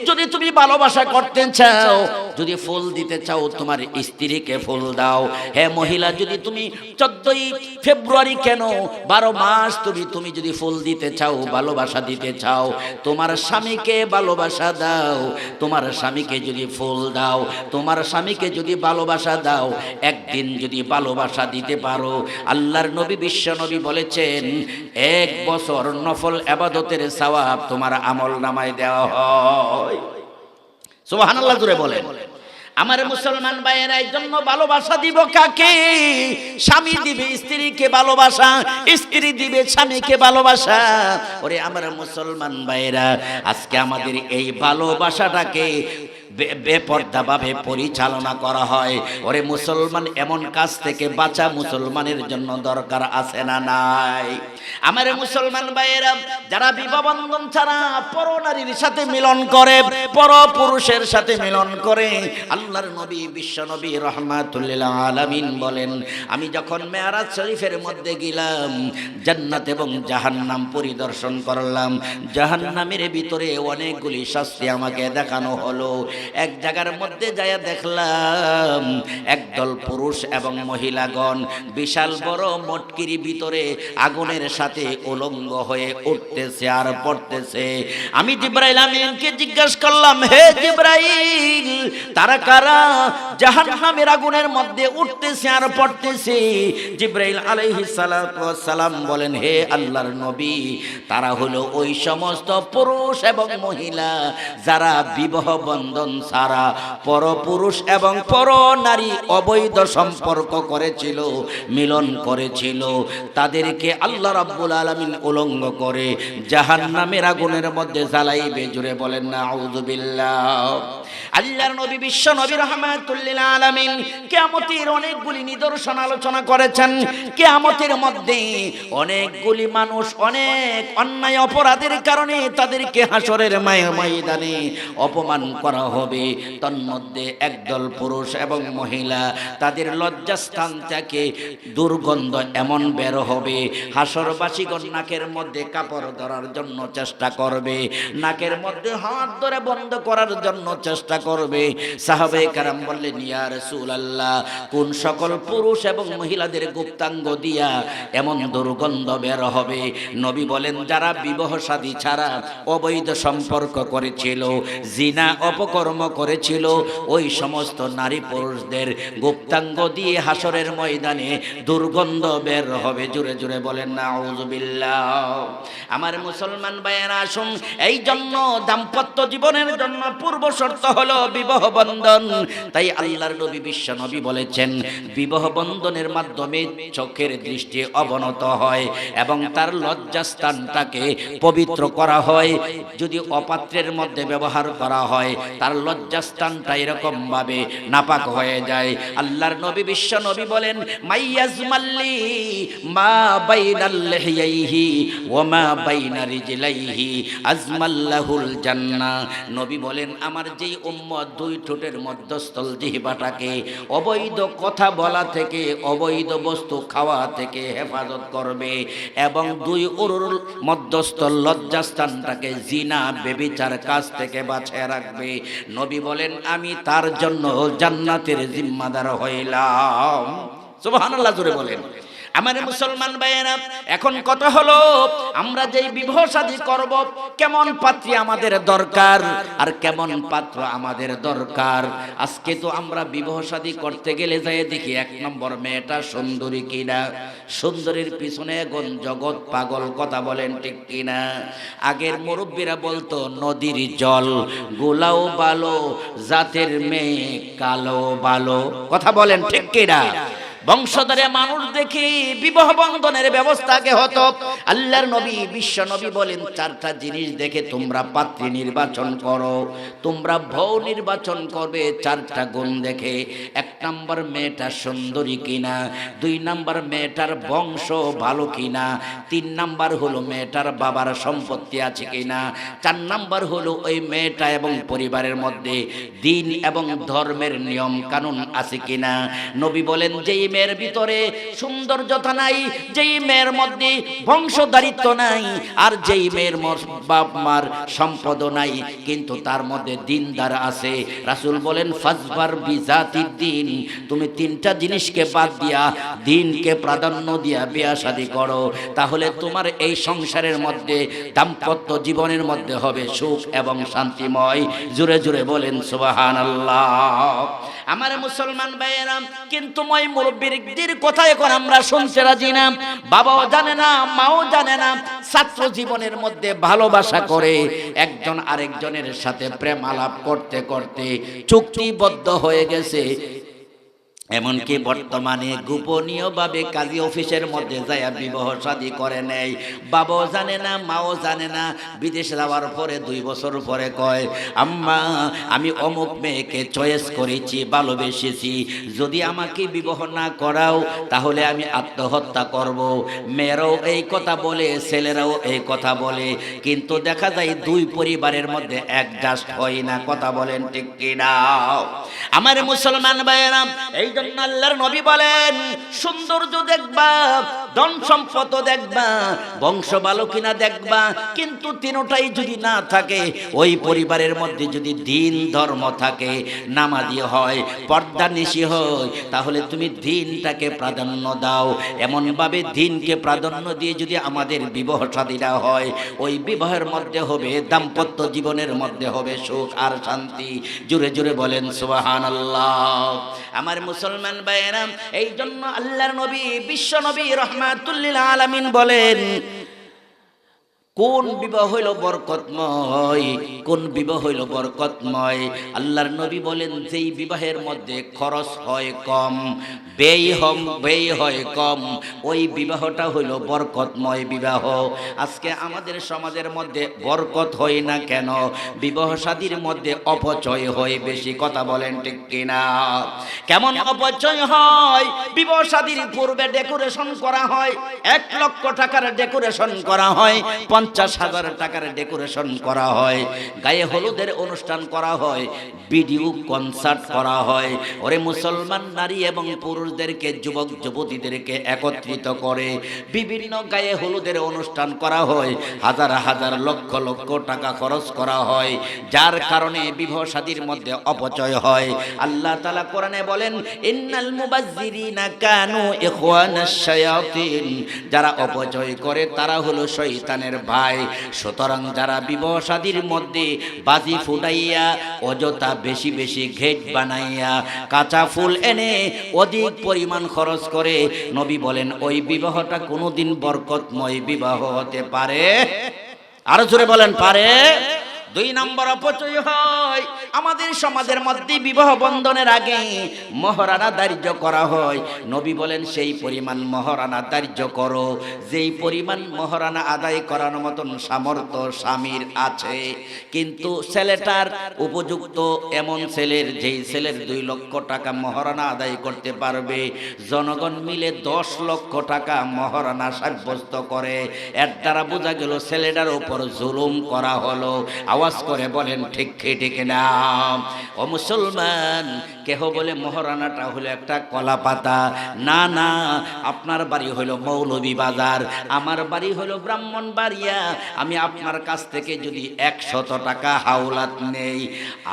যদি তুমি ভালোবাসা করতে চাও, যদি ফুল দিতে চাও তোমার স্ত্রীকে ফুল দাও। হে মহিলা, যদি তুমি 14ই ফেব্রুয়ারি কেন 12 মাস তুমি যদি ফুল দিতে চাও, ভালোবাসা দিতে চাও, তোমার স্বামীকে ভালোবাসা দাও। তোমার স্বামীকে যদি ফুল দাও, তোমার স্বামীকে যদি ভালোবাসা দাও, একদিন যদি ভালোবাসা দিতে পারো, আল্লাহর নবী বিশ্ব নবী বলেছেন 1 বছর নফল ইবাদতের সওয়াব তোমার আমল নামায় দেওয়া হয়। সুবহানাল্লাহ জোরে বলেন। আমার মুসলমান ভাইয়েরা, এই জন্য ভালোবাসা দিব কাকে? স্বামী দিবে স্ত্রীকে ভালোবাসা, স্ত্রী দিবে স্বামীকে ভালোবাসা। ওরে আমার মুসলমান ভাইয়েরা, আজকে আমাদের এই ভালোবাসাটাকে বেপরদাভাবে পরিচালনা করা হয়। ওরে মুসলমান, এমন কাজ থেকে বাঁচা মুসলমানের জন্য দরকার আছে না নাই? আমার মুসলমান ভাইয়েরা, যারা বিবাহ বন্ধন ছাড়া পরনারীর সাথে মিলন করে, পরপুরুষের সাথে মিলন করে, আল্লাহর নবী বিশ্ব নবী রাহমাতুল্লিল আলামিন বলেন, আমি যখন মেরাজ শরীফের মধ্যে গেলাম, জান্নাত এবং জাহান্নাম পরিদর্শন করলাম। জাহান্নামের ভিতরে অনেকগুলি শাস্তি আমাকে দেখানো হলো। এক জায়গার মধ্যে যায়া দেখলাম একদল পুরুষ এবং মহিলাগণ বিশাল বড় মটকির ভিতরে আগুনের সাথে উলঙ্গ হয়ে উঠতেছে আর পড়তেছে। আমি জিবরাইল আমিনকে জিজ্ঞাসা করলাম, হে জিবরাইল, তারা কারা জাহান্নামের আগুনের মধ্যে উঠতেছে আর পড়তেছে? জিবরাইল আলাইহিস সালাতু ওয়াস সালাম বলেন, হে আল্লাহর নবী, তারা হলো ওই সমস্ত পুরুষ এবং মহিলা যারা বিবাহ বন্ধন ছাড়া পরপুরুষ এবং পরনারী অবৈধ সম্পর্ক করেছিল, মিলন করেছিল। তাদেরকে আল্লাহ রাব্বুল আলামিন উলঙ্গ করে জাহান্নামের আগুনের মধ্যে জ্বালাইবে। জুড়ে বলেন না আউযুবিল্লাহ। আল্লাহর নবী বিশ্ব নবী রাহমাতুল্লিল আলামিন কিয়ামতের অনেকগুলি নিদর্শন আলোচনা করেছেন। কিয়ামতের মধ্যে অনেকগুলি মানুষ অনেক অন্যায় অপরাধের কারণে তাদেরকে হাসরের ময়দানে অপমান করা হবে। তন্মধ্যে একদল পুরুষ এবং মহিলা, তাদের লজ্জাস্থান থেকে দুর্গন্ধ এমন বের হবে, হাসরবাসীগণ নাকের মধ্যে কাপড় ধরার জন্য চেষ্টা করবে, নাকের মধ্যে হাত ধরে বন্ধ করার জন্য চেষ্টা করবে। সাহাবায়ে কেরাম বললেন, ইয়া রাসূলুল্লাহ, কোন সকল পুরুষ এবং মহিলাদের গুপ্তাঙ্গ দিয়া এমন দুর্গন্ধ বের হবে? নবী বলেন, যারা বিবাহ শাদী ছাড়া অবৈধ সম্পর্ক করেছিল, জিনা অপকর্ম করেছিল, ওই সমস্ত নারী পুরুষদের গুপ্তাঙ্গ দিয়ে হাসরের ময়দানে দুর্গন্ধ বের হবে। জুড়ে জুড়ে বলেন না আউযুবিল্লাহ। আমার মুসলমান ভাইয়েরা, আসুন, এই জন্য দাম্পত্য জীবনের জন্য পূর্ব শর্ত হলো বিবাহ বন্ধন। তাই আল্লাহর নবী বিশ্ব নবী বলেছেন, বিবাহ বন্ধনের মাধ্যমে চোখের দৃষ্টি অবনত হয় এবং তার লজ্জাস্থানটাকে পবিত্র করা হয়। যদি অপাত্রের মধ্যে ব্যবহার করা হয়, তার লজ্জাস্থানটা এরকম ভাবে নাপাক হয়ে যায়। আল্লাহর নবী বিশ্ব নবী বলেন, মাইয়াজমাল্লি মা বাইনাল লিহিয়াইহি ওয়া মা বাইনা রিজলাইহি আজমাল্লাহুল জান্নাহ। নবী বলেন, আমার যেই উম্মত দুই ঠোঁটের মধ্যস্থল জিহ্বাটাকে অবৈধ কথা বলা থেকে, অবৈধ বস্তু খাওয়া থেকে হেফাজত করবে এবং দুই উরুর মধ্যস্থল লজ্জাস্থানটাকে জিনা বেবিচার কাজ থেকে বাঁচিয়ে রাখবে, নবী বলেন, আমি তার জন্য জান্নাতের জিম্মাদার হইলাম। সুবহানাল্লাহ জোরে বলেন। আমার মুসলমান ভাইয়েরা, এখন কথা হলো আমরা যেই বিবাহ শাদী করব কেমন পাত্রী আমাদের দরকার আর কেমন পাত্র আমাদের দরকার। আজকে তো আমরা বিবাহ শাদী করতে গেলে যাই দেখি এক নম্বর মেয়েটা সুন্দরী কিনা, সুন্দরীর পিছনে এখন জগৎ পাগল, কথা বলেন ঠিক কিনা? আগের মুরব্বীরা বলতো নদীর জল গোলাও ভালো, জাতের মেয়ে কালো ভালো, কথা বলেন ঠিক কিনা? বংশধরে মানুষ দেখি বিবাহ বন্ধনের ব্যবস্থা আগে হতো। আল্লাহর নবী বিশ্ব নবী বলেন চারটা জিনিস দেখে তোমরা পাত্রী নির্বাচন করো, তোমরা বউ নির্বাচন করবে চারটা গুণ দেখে। এক নাম্বার মেয়েটা সুন্দরী কিনা, দুই নাম্বার মেয়েটার বংশ ভালো কিনা, তিন নাম্বার হলো মেয়েটার বাবার সম্পত্তি আছে কিনা, চার নাম্বার হলো ওই মেয়েটা এবং পরিবারের মধ্যে দিন এবং ধর্মের নিয়ম কানুন আছে কিনা। নবী বলেন যেই মেয়ের ভিতরে সৌন্দর্যতা নাই, যেই মেয়ের মধ্যে বংশধারিত্ব নাই, আর যেই মেয়ের বাপ মার সম্পদ নাই কিন্তু তার মধ্যে দিনদার আছে, রাসূল বলেন ফাজবার বিজাতিদ দ্বীন, তুমি তিনটা জিনিসকে বাদ দিয়া দিনকে প্রাধান্য দিয়া বিয়ে শাদী করো, তাহলে তোমার এই সংসারের মধ্যে দাম্পত্য জীবনের মধ্যে হবে সুখ এবং শান্তিময়। জোরে জোরে বলেন সুবহানাল্লাহ। আমার মুসলমান ভাইয়েরা, কিন্তু মই মুরব্বিদের কথা এখন আমরা শুনতে রাজি না, বাবাও জানে না, মাও জানে না। ছাত্র জীবনের মধ্যে ভালোবাসা করে একজন আরেকজনের সাথে প্রেম আলাপ করতে করতে চুক্তিবদ্ধ হয়ে গেছে, এমনকি বর্তমানে গোপনীয়ভাবে কাজী অফিসের মধ্যে যায় বিবাহ শাদী করে নেয়। বাবাও জানে না, মাও জানে না। বিদেশে যাওয়ার পরে 2 বছর পরে কয় আম্মা আমি অমুক মেয়েকে চয়েস করেছি, ভালোবেসেছি, যদি আমাকে বিবাহ না করাও তাহলে আমি আত্মহত্যা করব। মেয়েরাও এই কথা বলে, ছেলেরাও এই কথা বলে, কিন্তু দেখা যায় 2 পরিবারের মধ্যে অ্যাডজাস্ট হয় না, কথা বলেন ঠিক কিনা? আমার মুসলমান ভাইয়েরা, এই জন্য আল্লাহর নবী বলেন সৌন্দর্য দেখবা, ধন সম্পদ দেখবা, বংশ ভালো কিনা দেখবা, কিন্তু তিনটাই যদি না থাকে, ওই পরিবারের মধ্যে যদি দিন ধর্ম থাকে, নামাজি হয়, পর্দানিশী হয়, তাহলে তুমি দিনটাকে প্রাধান্য দাও। এমন ভাবে দিনকে প্রাধান্য দিয়ে যদি আমাদের বিবাহ শাদীটা হয়, ওই বিবাহের মধ্যে হবে দাম্পত্য জীবনের মধ্যে হবে সুখ আর শান্তি। জোরে জোরে বলেন সুবহানাল্লাহ। আমার মুসলমান ভাইয়েরা, এই জন্য আল্লাহর নবী বিশ্ব নবী রাহমাতুল লিল আলামিন বলেন কোন বিবাহ হইল বরকতময়, কোন বিবাহ হইল বরকতময়। আল্লাহর নবী বলেন যেই বিবাহের মধ্যে খরচ হয় কম, ব্যয় হয় কম, ওই বিবাহটা হইল বরকতময় বিবাহ। আজকে আমাদের সমাজের মধ্যে বরকত হয় না কেন? বিবাহ শাদীর মধ্যে অপচয় হয় বেশি, কথা বলেন ঠিক কিনা? কেমন অপচয় হয়? বিবাহ শাদীর পূর্বে ডেকোরেশন করা হয়, 1 লক্ষ টাকার ডেকোরেশন করা হয়, 50,000 টাকার ডেকোরেশন করা হয়, গায়ে হলুদের অনুষ্ঠান করা হয়, ভিডিও কনসার্ট করা হয়। ওরে মুসলমান নারী এবং পুরুষদেরকে, যুবক যুবতীদেরকে একত্রিত করে বিভিন্ন গায়ে হলুদের অনুষ্ঠান করা হয়, হাজার হাজার লক্ষ লক্ষ টাকা খরচ করা হয়, যার কারণে বিবাহ শাদীর মধ্যে অপচয় হয়। আল্লাহ তাআলা কোরআনে বলেন ইন্নাল মুবাজ্জিরিনা কানু ইখওয়ানাশ শায়াতিন, যারা অপচয় করে তারা হলো শয়তানের ভাই। সুতরাং যারা বিবাহ শাদীর মধ্যে বাজি ফুটাইয়া, অযথা বেশি বেশি ঘেট বানাইয়া, কাঁচা ফুল এনে অধিক পরিমাণ খরচ করে, নবী বলেন ওই বিবাহটা কোনোদিন বরকতময় বিবাহ হতে পারে। আরো জোরে বলেন পারে। 2 নম্বর অপচয় হয় আমাদের সমাজের মধ্যে বিবাহ বন্ধনের আগে মহারানা ধার্য করা হয়। নবী বলেন সেই পরিমাণ মহারানা ধার্য করো যেই পরিমাণ মহারানা আদায় করার মতন সামর্থ্য স্বামীর আছে, কিন্তু ছেলেটার উপযুক্ত এমন ছেলের, যেই ছেলের 2 লক্ষ টাকা মহারানা আদায় করতে পারবে, জনগণ মিলে 10 লক্ষ টাকা মহারানা সাব্যস্ত করে। এর দ্বারা বোঝা গেল ছেলেটার উপর জুলুম করা হলো। আওয়াজ করে বলেন ঠিক ঠিক না? ও মুসলমান, কেহ বলে মহারানাটা হলো একটা কলা পাতা। না না, আপনার বাড়ি হলো মৌলভী বাজার, আমার বাড়ি হলো ব্রাহ্মণবাড়িয়া। আমি আপনার কাছ থেকে যদি 100 টাকা হাওলাত নেই,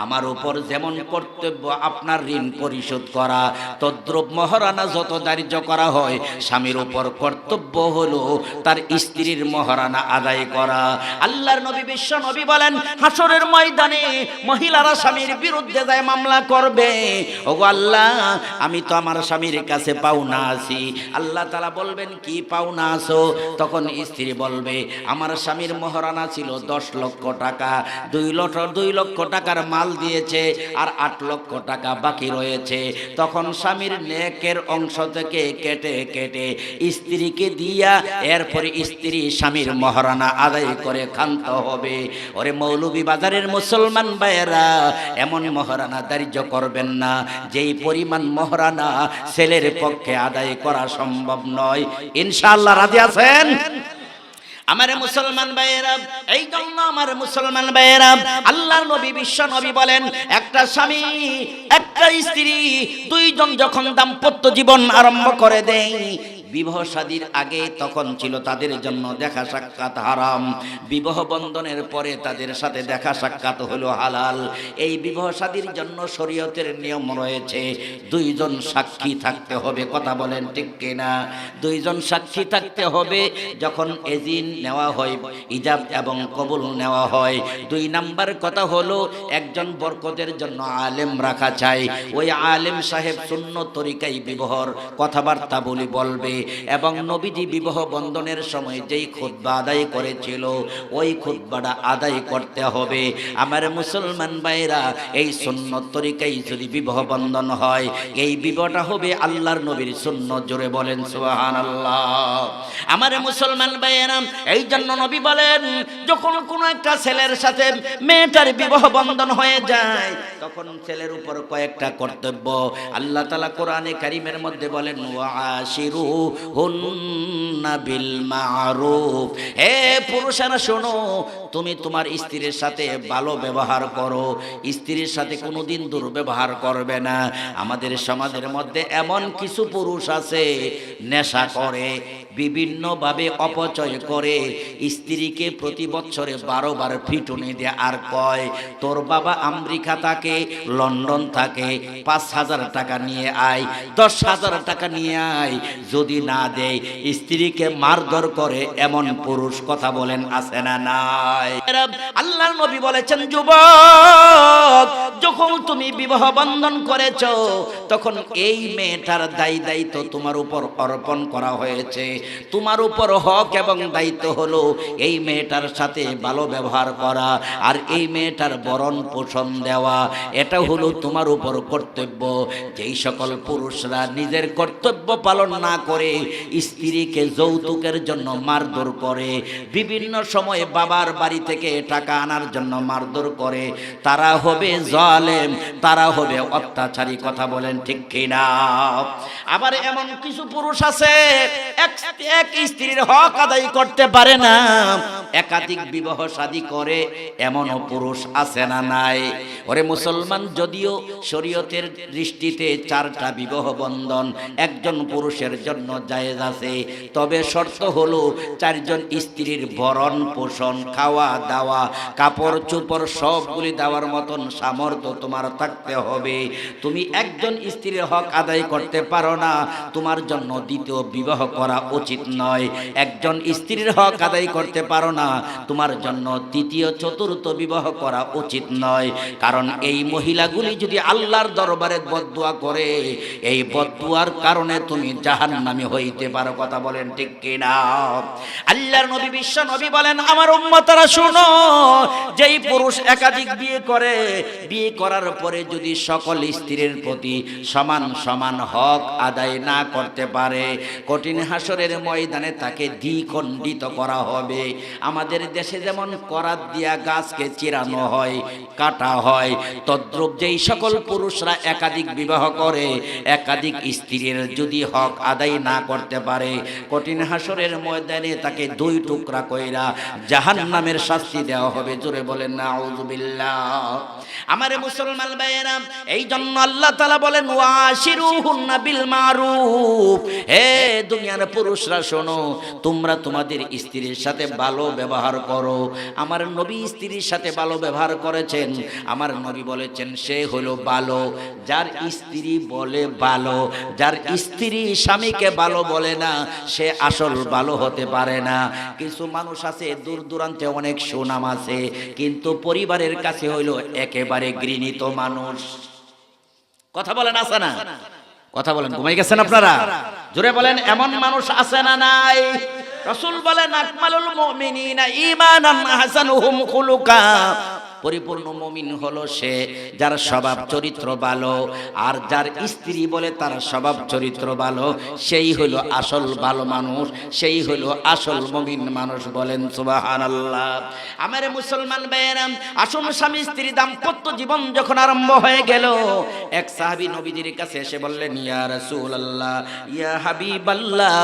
আমার উপর যেমন কর্তব্য আপনার ঋণ পরিশোধ করা, তদ্রূপ মহারানা যত দারিদ্র করা হয়, স্বামীর উপর কর্তব্য হলো তার স্ত্রীর মহারানা আদায় করা। আল্লাহর নবী বিশ্ব নবী বলেন, হাসরের ময়দানে মহিলারা স্বামীর বিরুদ্ধে যায় মামলা করবে। ওগো আল্লাহ, আমি তো আমার স্বামীর কাছে পাওনা আছি। আল্লাহ তাআলা বলবেন, কি পাওনা আছো? তখন স্ত্রী বলবে, আমার স্বামীর মহারানা ছিল 10 লক্ষ টাকা, 2 লক্ষ টাকার মাল দিয়েছে, আর 8 লক্ষ টাকা বাকি রয়েছে। তখন স্বামীর নেকের অংশ থেকে কেটে কেটে স্ত্রীকে দিয়া এরপরে স্ত্রী স্বামীর মহারানা আদায় করে ক্ষান্ত হবে। ওরে মৌলভী বাজারের মুসলমান ভাইয়েরা, এমন মহারানা দারিদ্র করবেন না যেই পরিমাণ মহারানা ছেলের পক্ষে আদায় করা সম্ভব নয়। ইনশাআল্লাহ রাজি আছেন? আমার মুসলমান ভাইয়েরা, এই জন্য আমার মুসলমান ভাইয়েরা, আল্লাহর নবী বিশ্ব নবী বলেন, একটা স্বামী একটা স্ত্রী দুইজন যখন দাম্পত্য জীবন আরম্ভ করে দেয়, বিবাহ শাদীর আগে তখন ছিল তাদের জন্য দেখা সাক্ষাৎ হারাম, বিবাহ বন্ধনের পরে তাদের সাথে দেখা সাক্ষাৎ হলো হালাল। এই বিবাহ শাদীর জন্য শরীয়তের নিয়ম রয়েছে, 2 জন সাক্ষী থাকতে হবে। কথা বলেন ঠিক কিনা? 2 জন সাক্ষী থাকতে হবে যখন এজিন নেওয়া হয়, ইজাব এবং কবুল নেওয়া হয়। 2 নাম্বার কথা হলো, একজন বরকতের জন্য আলেম রাখা চাই। ওই আলেম সাহেব সুন্নত তরিকায় বিবাহর কথাবার্তা বলবে, এবং নবীজি বিবাহ বন্ধনের সময় যেই খুতবা আদায় করেছিল, ওই খুতবাটা আদায় করতে হবে। আমার মুসলমান ভাইরা, এই সুন্নত তরিকায় যদি বিবাহ বন্ধন হয়, এই বিবাহটা হবে আল্লাহর নবীর সুন্নত। জোরে বলেন সুবহানাল্লাহ। আমার মুসলমান ভাইরা, এই জন্য নবী বলেন, যখন কোনো একটা ছেলের সাথে মেয়েটার বিবাহ বন্ধন হয়ে যায়, তখন ছেলের উপর কয়েকটা কর্তব্য আল্লাহ তাআলা কোরআনে কারীমের মধ্যে বলেন, ওয়াশিরুহুন্না বিল মারুফ। হে পুরুষেরা শোনো, তুমি তোমার স্ত্রীর সাথে ভালো ব্যবহার করো, স্ত্রীর সাথে কোনোদিন দুর্ব্যবহার করবে না। আমাদের সমাজের মধ্যে এমন কিছু পুরুষ আছে, নেশা করে, বিভিন্নভাবে অপচয় করে, স্ত্রীকে প্রতি বছরে 12 বার ফিটুনি দেয়, আর কয় তোর বাবা আমেরিকা থাকে, লন্ডন থাকে, 5,000 টাকা নিয়ে আয়, 10,000 টাকা নিয়ে আয়। যদি না দেয়, স্ত্রীকে মারধর করে এমন পুরুষ, কথা বলেন আছে না নাই? আল্লাহর নবী বলেছেন, যুবক, যখন তুমি বিবাহ বন্ধন করেছো, তখন এই মেয়েটার দায়িত্ব তোমার উপর অর্পণ করা হয়েছে। তোমার উপর হক এবং দায়িত্ব হলো এই মেয়েটার সাথে ভালো ব্যবহার করা, আর এই মেয়েটার ভরণ পোষণ দেওয়া। এটা হলো তোমার উপর কর্তব্য। যেই সকল পুরুষরা নিজের কর্তব্য পালন না করে স্ত্রীকে যৌতুকের জন্য মারধর করে, বিভিন্ন সময় বাবার বাড়ি থেকে টাকা আনার জন্য মারধর করে, তারা হবে জালেম, তারা হবে অত্যাচারী। কথা বলেন ঠিক কিনা? আবার এমন কিছু পুরুষ আছে, এক স্ত্রীর হক আদায় করতে পারে না, একাধিক বিবাহ শাদী করে, এমনও পুরুষ আছে না নাই? ওরে মুসলমান, যদিও শরীয়তের দৃষ্টিতে 4টা বিবাহ বন্ধন একজন পুরুষের জন্য জায়েজ আছে, তবে শর্ত হলো 4 জন স্ত্রীর ভরণ পোষণ, খাওয়া দাওয়া, কাপড় চোপড় সবগুলি দেওয়ার মতন সামর্থ্য তোমার থাকতে হবে। তুমি একজন স্ত্রীর হক আদায় করতে পারো না, তোমার জন্য দ্বিতীয় বিবাহ করা উচিত নয়। একজন স্ত্রীর হক আদায় করতে পারো না, তোমার জন্য তৃতীয় চতুর্থ বিবাহ করা উচিত নয়। কারণ এই মহিলাগুলি যদি আল্লাহর দরবারে বদদুয়া করে, এই বদদুয়ার কারণে তুমি জাহান্নামী হইতে পারো। কথা বলেন ঠিক কিনা? আল্লাহর নবী বিশ্ব নবী বলেন, আমার উম্মতরা শুনো, যেই পুরুষ একাধিক বিয়ে করে, বিয়ে করার পরে যদি সকল স্ত্রীর প্রতি সমান সমান হক আদায় না করতে পারে, কঠিন হাসরের ময়দানে তাকে দ্বিখণ্ডিত করা হবে। আমাদের দেশে যেমন করাত দিয়া গাছকে চিরানো হয়, কাটা হয়, তদ্রূপ যেই সকল পুরুষরা একাধিক বিবাহ করে, একাধিক স্ত্রীর যদি হক আদায় না করতে পারে, কঠিন হাসরের ময়দানে তাকে দুই টুকরা কইরা জাহান্নামের শাস্তি দেওয়া হবে। জোরে বলেন নাউযুবিল্লাহ। আমারে মুসলমান ভাইয়েরা, এই জন্য আল্লাহ তাআলা বলেন ওয়াশিরুহুন্না বিল মারুফ। হে দুনিয়ার পুরুষরা শোনো, তোমরা তোমাদের স্ত্রীর সাথে ভালো ব্যবহার করো। আমার নবী স্ত্রীর সাথে ভালো ব্যবহার করেছেন। আমার নবী বলেছেন সে হলো ভালো যার স্ত্রী বলে ভালো। যার স্ত্রী স্বামীকে ভালো বলে না, সে আসল ভালো হতে পারে না। কিছু মানুষ আছে দূর দূরান্তে অনেক সুনাম আছে, কিন্তু পরিবারের কাছে হইলো একেবারে ঘৃণিত মানুষ। কথা বলেন আছে না? কথা বলেন, ঘুমাই গেছেন আপনারা? জোরে বলেন, এমন মানুষ আছে না নাই? রাসূল বলেন আকমালুল মুমিনিনা ঈমানান আহসানুহুম খুলুকা। পরিপূর্ণ মুমিন হলো সে যার স্বভাব চরিত্র ভালো, আর যার স্ত্রী বলে তার স্বভাব চরিত্র ভালো, সেই হলো আসল ভালো মানুষ, সেই হলো আসল মুমিন মানুষ। বলেন সুবহানাল্লাহ। আমারে মুসলমান ভাইয়েরা, আসল স্বামী স্ত্রী দাম্পত্য জীবন যখন আরম্ভ হয়ে গেল, এক সাহাবী নবীজির কাছে এসে বললেন ইয়া রাসূলুল্লাহ, ইয়া হাবিবাল্লাহ,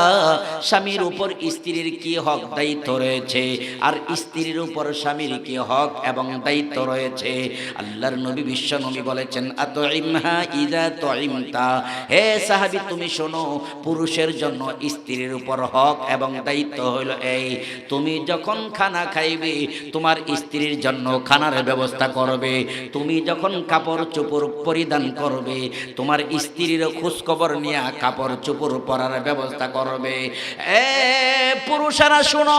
স্বামীর উপর স্ত্রীর কি হক দায়িত্ব রয়েছে, আর স্ত্রীর উপর স্বামীর কি হক এবং দায়িত্ব রয়েছে? আল্লাহর নবী বিশ্ব নবী বলেছেন আতইমহা ইযা তুইমতা। হে সাহাবী, তুমি শোনো, পুরুষের জন্য স্ত্রীর উপর হক এবং দায়িত্ব হলো এই, তুমি যখন খানা খাইবে তোমার স্ত্রীর জন্য খানার ব্যবস্থা করবে। তুমি যখন কাপড় চোপড় পরিধান করবে, তোমার স্ত্রীর খোঁজ খবর নিয়ে কাপড় চোপড় পরার ব্যবস্থা করবে। পুরুষেরা শোনো,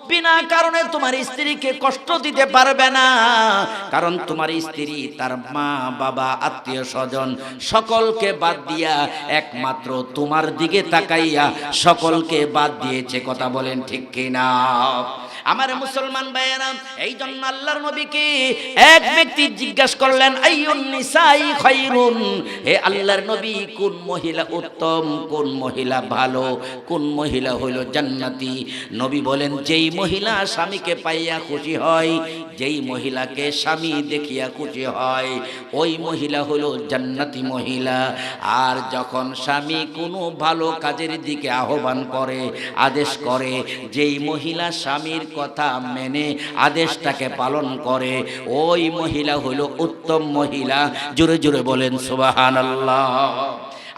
বিনা কারণে তোমার স্ত্রীকে কষ্ট দিতে পারবে না, কারণ তোমার স্ত্রী তার মা বাবা আত্মীয় স্বজন সকলকে বাদ দিয়া একমাত্র তোমার দিকে তাকাইয়া সকলকে বাদ দিয়েছে। কথা বলেন ঠিক কিনা? আমার মুসলমান ভাইয়েরা, এই জন্য আল্লাহর নবীকে এক ব্যক্তি জিজ্ঞাসা করলেন আইয়ুন নিসাই খায়রুন। হে আল্লাহর নবী, কোন মহিলা উত্তম, কোন মহিলা ভালো, কোন মহিলা হইল জান্নাতি? নবী বলেন যেই মহিলা স্বামীকে পাইয়া খুশি হয়, যেই মহিলাকে স্বামী দেখিয়া খুশি হয়, ওই মহিলা হলো জান্নাতি মহিলা। আর যখন স্বামী কোনো ভালো কাজের দিকে আহ্বান করে, আদেশ করে, যেই মহিলা স্বামীর কথা মেনে আদেশটাকে পালন করে, ওই মহিলা হলো উত্তম মহিলা। জোরে জোরে বলেন সুবহানাল্লাহ।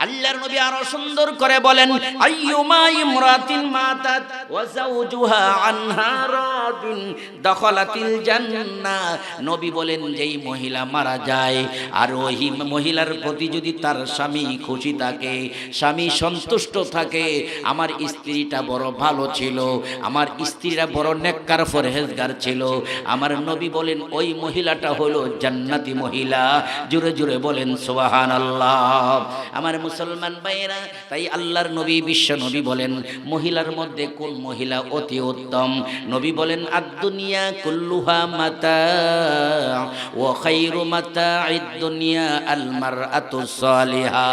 আল্লাহর নবী আরো সুন্দর করে বলেন আইয়ুমা ইমরাতিন মাতাত ওয়া যাওজুহা আনহা রাদিন দাখালাতিল জান্নাহ। নবী বলেন যেই মহিলা মারা যায় আর ওই মহিলার প্রতি যদি তার স্বামী খুশি থাকে, স্বামী সন্তুষ্ট থাকে, আমার স্ত্রীটা বড় ভালো ছিল, আমার স্ত্রীরা বড় নেককার পরহেজগার ছিল, আমার নবী বলেন ওই মহিলাটা হলো জান্নাতি মহিলা। জোরে জোরে বলেন সুবহানাল্লাহ। আমার মুসলমান ভাইয়েরা, তাই আল্লাহর নবী বিশ্ব নবী বলেন মহিলার মধ্যে কোন মহিলা অতি উত্তম? নবী বলেন আদ-দুনিয়া কুল্লুহা মাতা ওয়া খায়রু মাতা'id দুনিয়া আল মারআতুস সালিহা।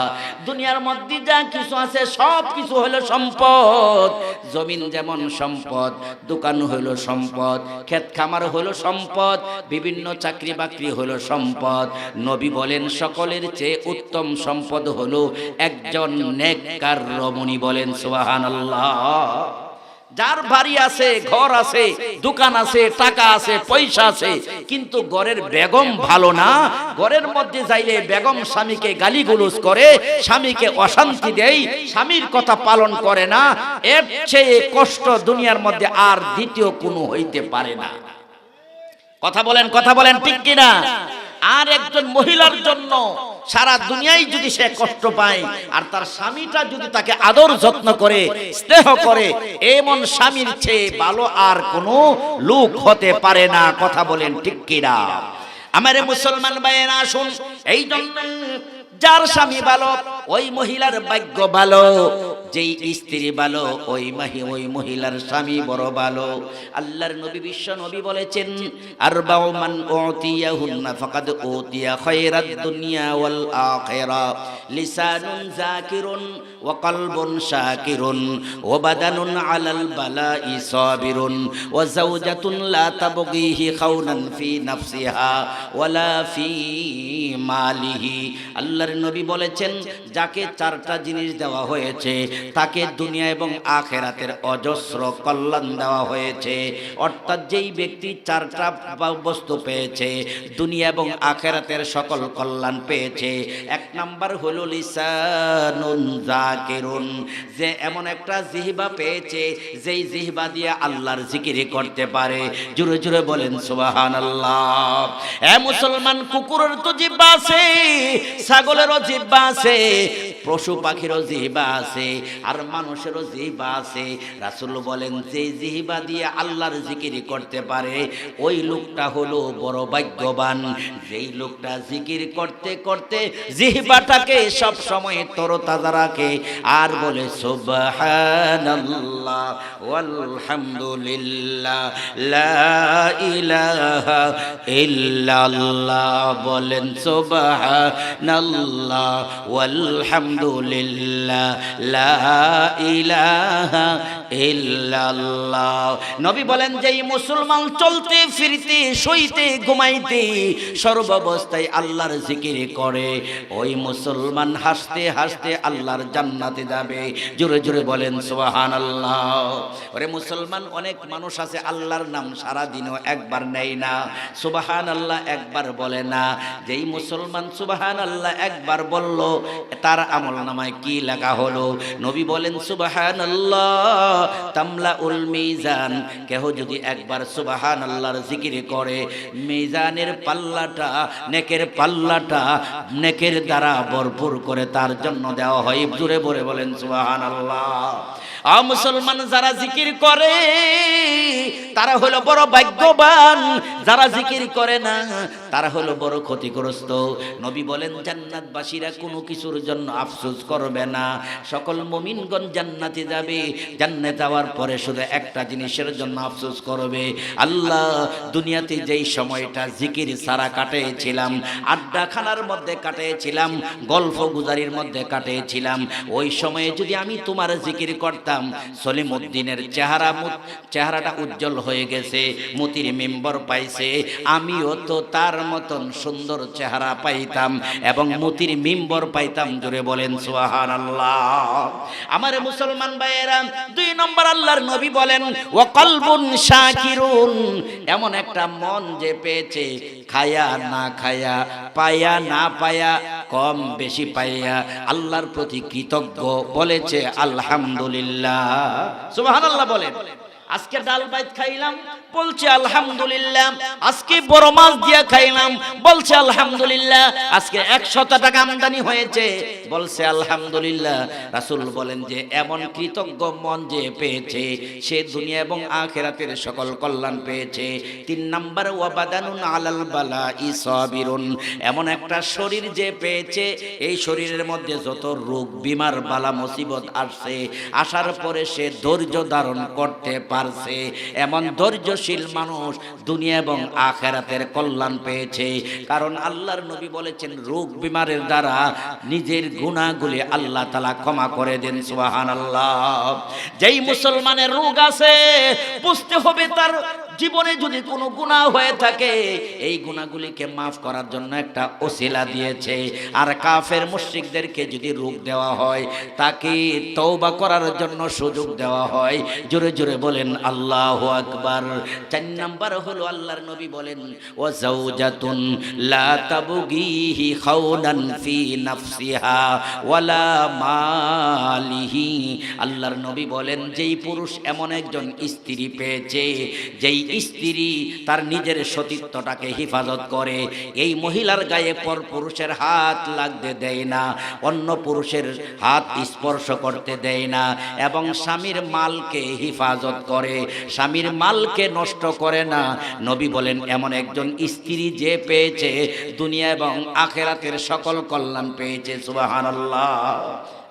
দুনিয়ার মধ্যে যা কিছু আছে সব কিছু হলো সম্পদ। জমিন যেমন সম্পদ, দোকান হলো সম্পদ, ক্ষেত খামার হলো সম্পদ, বিভিন্ন চাকরি বাকরি হলো সম্পদ। নবী বলেন সকলের চেয়ে উত্তম সম্পদ হলো একজন নেককার রমণী। বলেন সুবহানাল্লাহ। যার বাড়ি আছে, ঘর আছে, দোকান আছে, টাকা আছে, পয়সা আছে, কিন্তু ঘরের বেগম ভালো না, ঘরের মধ্যে যাইলে বেগম স্বামীকে গালিগালাজ করে, স্বামীকে অশান্তি দেয়, স্বামীর কথা পালন করে না, এর চেয়ে কষ্ট দুনিয়ার মধ্যে আর দ্বিতীয় কোনো হইতে পারে না। কথা বলেন, কথা বলেন ঠিক কিনা? আর একজন মহিলার জন্য সারা দুনিয়ায় যদি সে কষ্ট পায়, আর তার স্বামীটা যদি তাকে আদর যত্ন করে, স্নেহ করে, এমন স্বামীর চেয়ে ভালো আর কোনো লোক হতে পারে না। কথা বলেন ঠিক কিনা? আমারে মুসলমান ভাইয়েরা আসুন, এই জন্য যার স্বামী ভালো ওই মহিলার ভাগ্য ভালো, যেই স্ত্রী ভালো ওই মহিলার স্বামী বড় ভালো। আল্লাহর নবী বিশ্ব নবী বলেছেন, আরবাউ মান উতিয়াহুন্না ফাকাদ উতিয়া খায়রাদ দুনিয়া ওয়াল আখিরা, লিসানুন যাকিরুন ওয়া কলবুন শাকিরুন ওয়া বাদানুন আলাল বালাই সাবিরুন ওয়া যাওজাতুন লা তাবগিহি খাওনান ফি নাফসিহা ওয়ালা ফি মালিহি। আল্লাহর নবী বলেছেন, যাকে চারটা জিনিস দেওয়া হয়েছে তাকে দুনিয়া এবং আখেরাতের অজস্র কল্যাণ দেওয়া হয়েছে। অর্থাৎ যেই ব্যক্তি চারটা বস্তু পেয়েছে, দুনিয়া এবং আখেরাতের সকল কল্যাণ পেয়েছে। এক নাম্বার হলো লিসানুন যাকিরুন, যে এমন একটা জিহ্বা পেয়েছে যেই জিহ্বা দিয়ে আল্লাহর জিকির করতে পারে। জোরে জোরে বলেন সুবহানাল্লাহ। এ মুসলমান, কুকুরের তো জিহ্বা আছে, ছাগলেরও জিহ্বা আছে, পশু পাখিরও জিহ্বা আছে, আর মানুষেরও জিহ্বা আছে। রাসূল বলেন, যে জিহ্বা দিয়ে আল্লাহর জিকির করতে পারে ওই লোকটা হলো বড় ভাগ্যবান। যেই লোকটা জিকির করতে করতে জিহ্বাটাকে সব সময় তরতাজা রাখে আর বলে সুবহানাল্লাহ ওয়ালহামদুলিল্লাহ লা ইলাহা ইল্লাল্লাহ, বলেন সুবহানাল্লাহ ওয়ালহামদুলিল্লাহ লা ইলাহা ইল্লাল্লাহ। নবী বলেন, যেই মুসলমান চলতে ফিরতে শুইতে ঘুমাইতে সর্বাবস্থায় আল্লাহর জিকির করে ওই মুসলমান হাসতে হাসতে আল্লাহর জান্নাতে যাবে। জোরে জোরে বলেন সুবহানাল্লাহ। ওরে মুসলমান, অনেক মানুষ আছে আল্লাহর নাম সারা দিনও একবার নেয় না, সুবহানাল্লাহ একবার বলে না। যেই মুসলমান সুবহানাল্লাহ একবার বলল তার আমলনামায় কি লেখা হলো? নবী বলেন সুবহানাল্লাহ তামলাউল মিজান। কেহ যদি একবার সুবহানাল্লাহর জিকির করে মিজানের পাল্লাটা, নেকের পাল্লাটা নেকের দ্বারা ভরপুর করে তার জন্য দেওয়া হয়। জোরে বলে বলেন সুবহানাল্লাহ। মুসলমান, যারা জিকির করে তারা হলো বড় ভাগ্যবান, যারা জিকির করে না তারা হলো বড় ক্ষতিগ্রস্ত। নবী বলেন, জান্নাতবাসীরা কোনো কিছুর জন্য আফসোস করবে না, সকল মুমিনগণ জান্নাতে যাবে। জান্নাতে যাওয়ার পরে শুধু একটা জিনিসের জন্য আফসোস করবে, আল্লাহ দুনিয়াতে যেই সময়টা জিকির ছাড়া কাটিয়েছিলাম, আড্ডাখানার মধ্যে কাটিয়েছিলাম, গল্প গুজারির মধ্যে কাটিয়েছিলাম, ওই সময়ে যদি আমি তোমার জিকির করতাম, সলিমউদ্দিনের চেহারাটা উজ্জ্বল হয়ে গেছে, মতির মেম্বর পাইছে, আমিও তো তার মতন সুন্দর চেহারা পাইতাম এবং মতির মেম্বর পাইতাম। জোরে বলেন সুবহানাল্লাহ। আমার মুসলমান ভাইয়েরা, দুই নম্বর আল্লাহর নবী বলেন ওয়া কলবুন শাকিরুন, এমন একটা মন যে পেয়েছে খায়া না খায়া, পায়া না পায়া, কম বেশি পাইয়া আল্লাহর প্রতি কৃতজ্ঞ, বলেছে আলহামদুলিল্লাহ। সুবহানাল্লাহ বলেন। আজকে ডাল ভাত খাইলাম, বলছে আলহামদুলিল্লাহ। আজকে বড় মাছ দিয়া খাইলাম, বলছে আলহামদুলিল্লাহ। আজকে 100 টাকা আমদানি হয়েছে, বলছে আলহামদুলিল্লাহ। রাসূল বলেন যে এমন কৃতজ্ঞ মন যে পেয়েছে সে দুনিয়া এবং আখিরাতের সকল কল্যাণ পেয়েছে। 3 নাম্বার ওয়া বাদানুন আলাল বালাই সাবিরুন, এমন একটা শরীর যে পেয়েছে এই শরীরের মধ্যে যত রোগ বিমার বালা মুসিবত আসছে, আসার পরে সে ধৈর্য ধারণ করতে পারছে। এমন ধৈর্যশীল মানুষ দুনিয়া এবং আখিরাতের কল্যাণ পেয়েছে। কারণ আল্লাহর নবী বলেছেন, রোগ বিমারের দ্বারা নিজের গুনাহগুলি আল্লাহ তাআলা ক্ষমা করে দেন। সুবহানাল্লাহ। যেই মুসলমানের রোগ আছে বুঝতে হবে তার জীবনে যদি কোনো গুনাহ হয়ে থাকে এই গুনাহগুলিকে মাফ করার জন্য একটা ওসিলা দিয়েছে। আর কাফের মুশরিকদেরকে যদি রোগ দেওয়া হয় তাকে তওবা করার জন্য সুযোগ দেওয়া হয়। জোরে জোরে বলেন আল্লাহু আকবার। 4 নাম্বার হলো আল্লাহর নবী বলেন ওয়া যাওজাতুন লা তাবগিহি খাওনান ফি নাফসিহা ওয়ালা মালিহি। আল্লাহর নবী বলেন, যেই পুরুষ এমন একজন স্ত্রী পেয়েছে যেই স্ত্রী তার নিজের সতীত্বটাকে হেফাজত করে, এই মহিলার গায়ে পর পুরুষের হাত লাগতে দেয় না, অন্য পুরুষের হাত স্পর্শ করতে দেয় না, এবং স্বামীর মালকে হেফাজত করে, স্বামীর মালকে নষ্ট করে না। নবী বলেন এমন একজন স্ত্রী যে পেয়েছে দুনিয়া এবং আখিরাতের সকল কল্যাণ পেয়েছে। সুবহানাল্লাহ।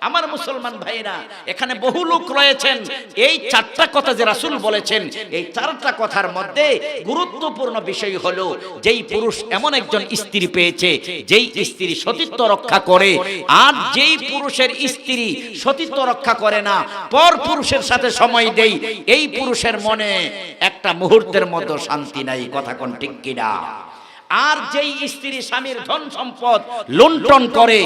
আমার মুসলমান ভাইরা, এখানে বহু লোক রয়েছেন, এই চারটা কথা যে রাসূল বলেছেন, এই চারটা কথার মধ্যে গুরুত্বপূর্ণ বিষয় হলো যেই পুরুষ এমন একজন স্ত্রী পেয়েছে যেই স্ত্রী সতীত্ব রক্ষা করে, আর যেই পুরুষের স্ত্রী সতীত্ব রক্ষা করে না, পর পুরুষের সাথে সময় দেই, এই পুরুষের মনে একটা মুহূর্তের মধ্যে শান্তি নাই। কথা কোন ঠিক কিনা? আর যেই স্ত্রী স্বামীর ধন সম্পদ লুণ্ঠন করে,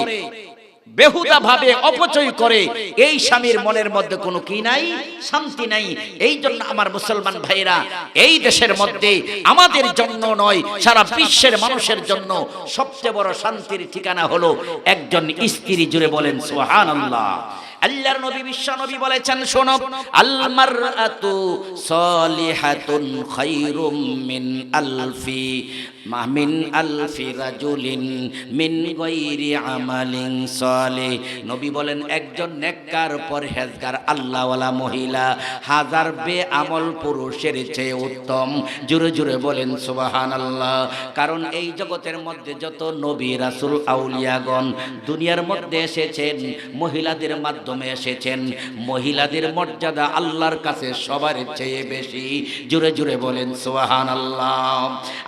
বেহুদা ভাবে অপচয় করে, এই স্বামীর মনের মধ্যে কোনো কি নাই, শান্তি নাই। এই জন্য আমার মুসলমান ভাইরা, এই দেশের মধ্যে আমাদের জন্য নয়, সারা বিশ্বের মানুষের জন্য সবচেয়ে বড় শান্তির ঠিকানা হলো একজন স্ত্রী। জুড়ে বলেন সুবহানাল্লাহ। আল্লাহর নবী বিশ্ব নবী বলেছেন, শোনো, আল মারআতু সালিহাতুন খায়রুম মিন আলফি রাজুলিন মিন গায়রি আমালিন সালিহ। নবী বলেন একজন নেককার পরহেজগার আল্লাহওয়ালা মহিলা হাজার বেআমল পুরুষের চেয়ে উত্তম। জোরে জোরে বলেন সুবহানাল্লাহ। কারণ এই জগতের মধ্যে যত নবী রাসূল আউলিয়াগণ দুনিয়ার মধ্যে এসেছেন, মহিলাদের মাধ্যমে এসেছেন। মহিলাদের মর্যাদা আল্লাহর কাছে সবার চেয়ে বেশি। জোরে জোরে বলেন সুবহানাল্লাহ।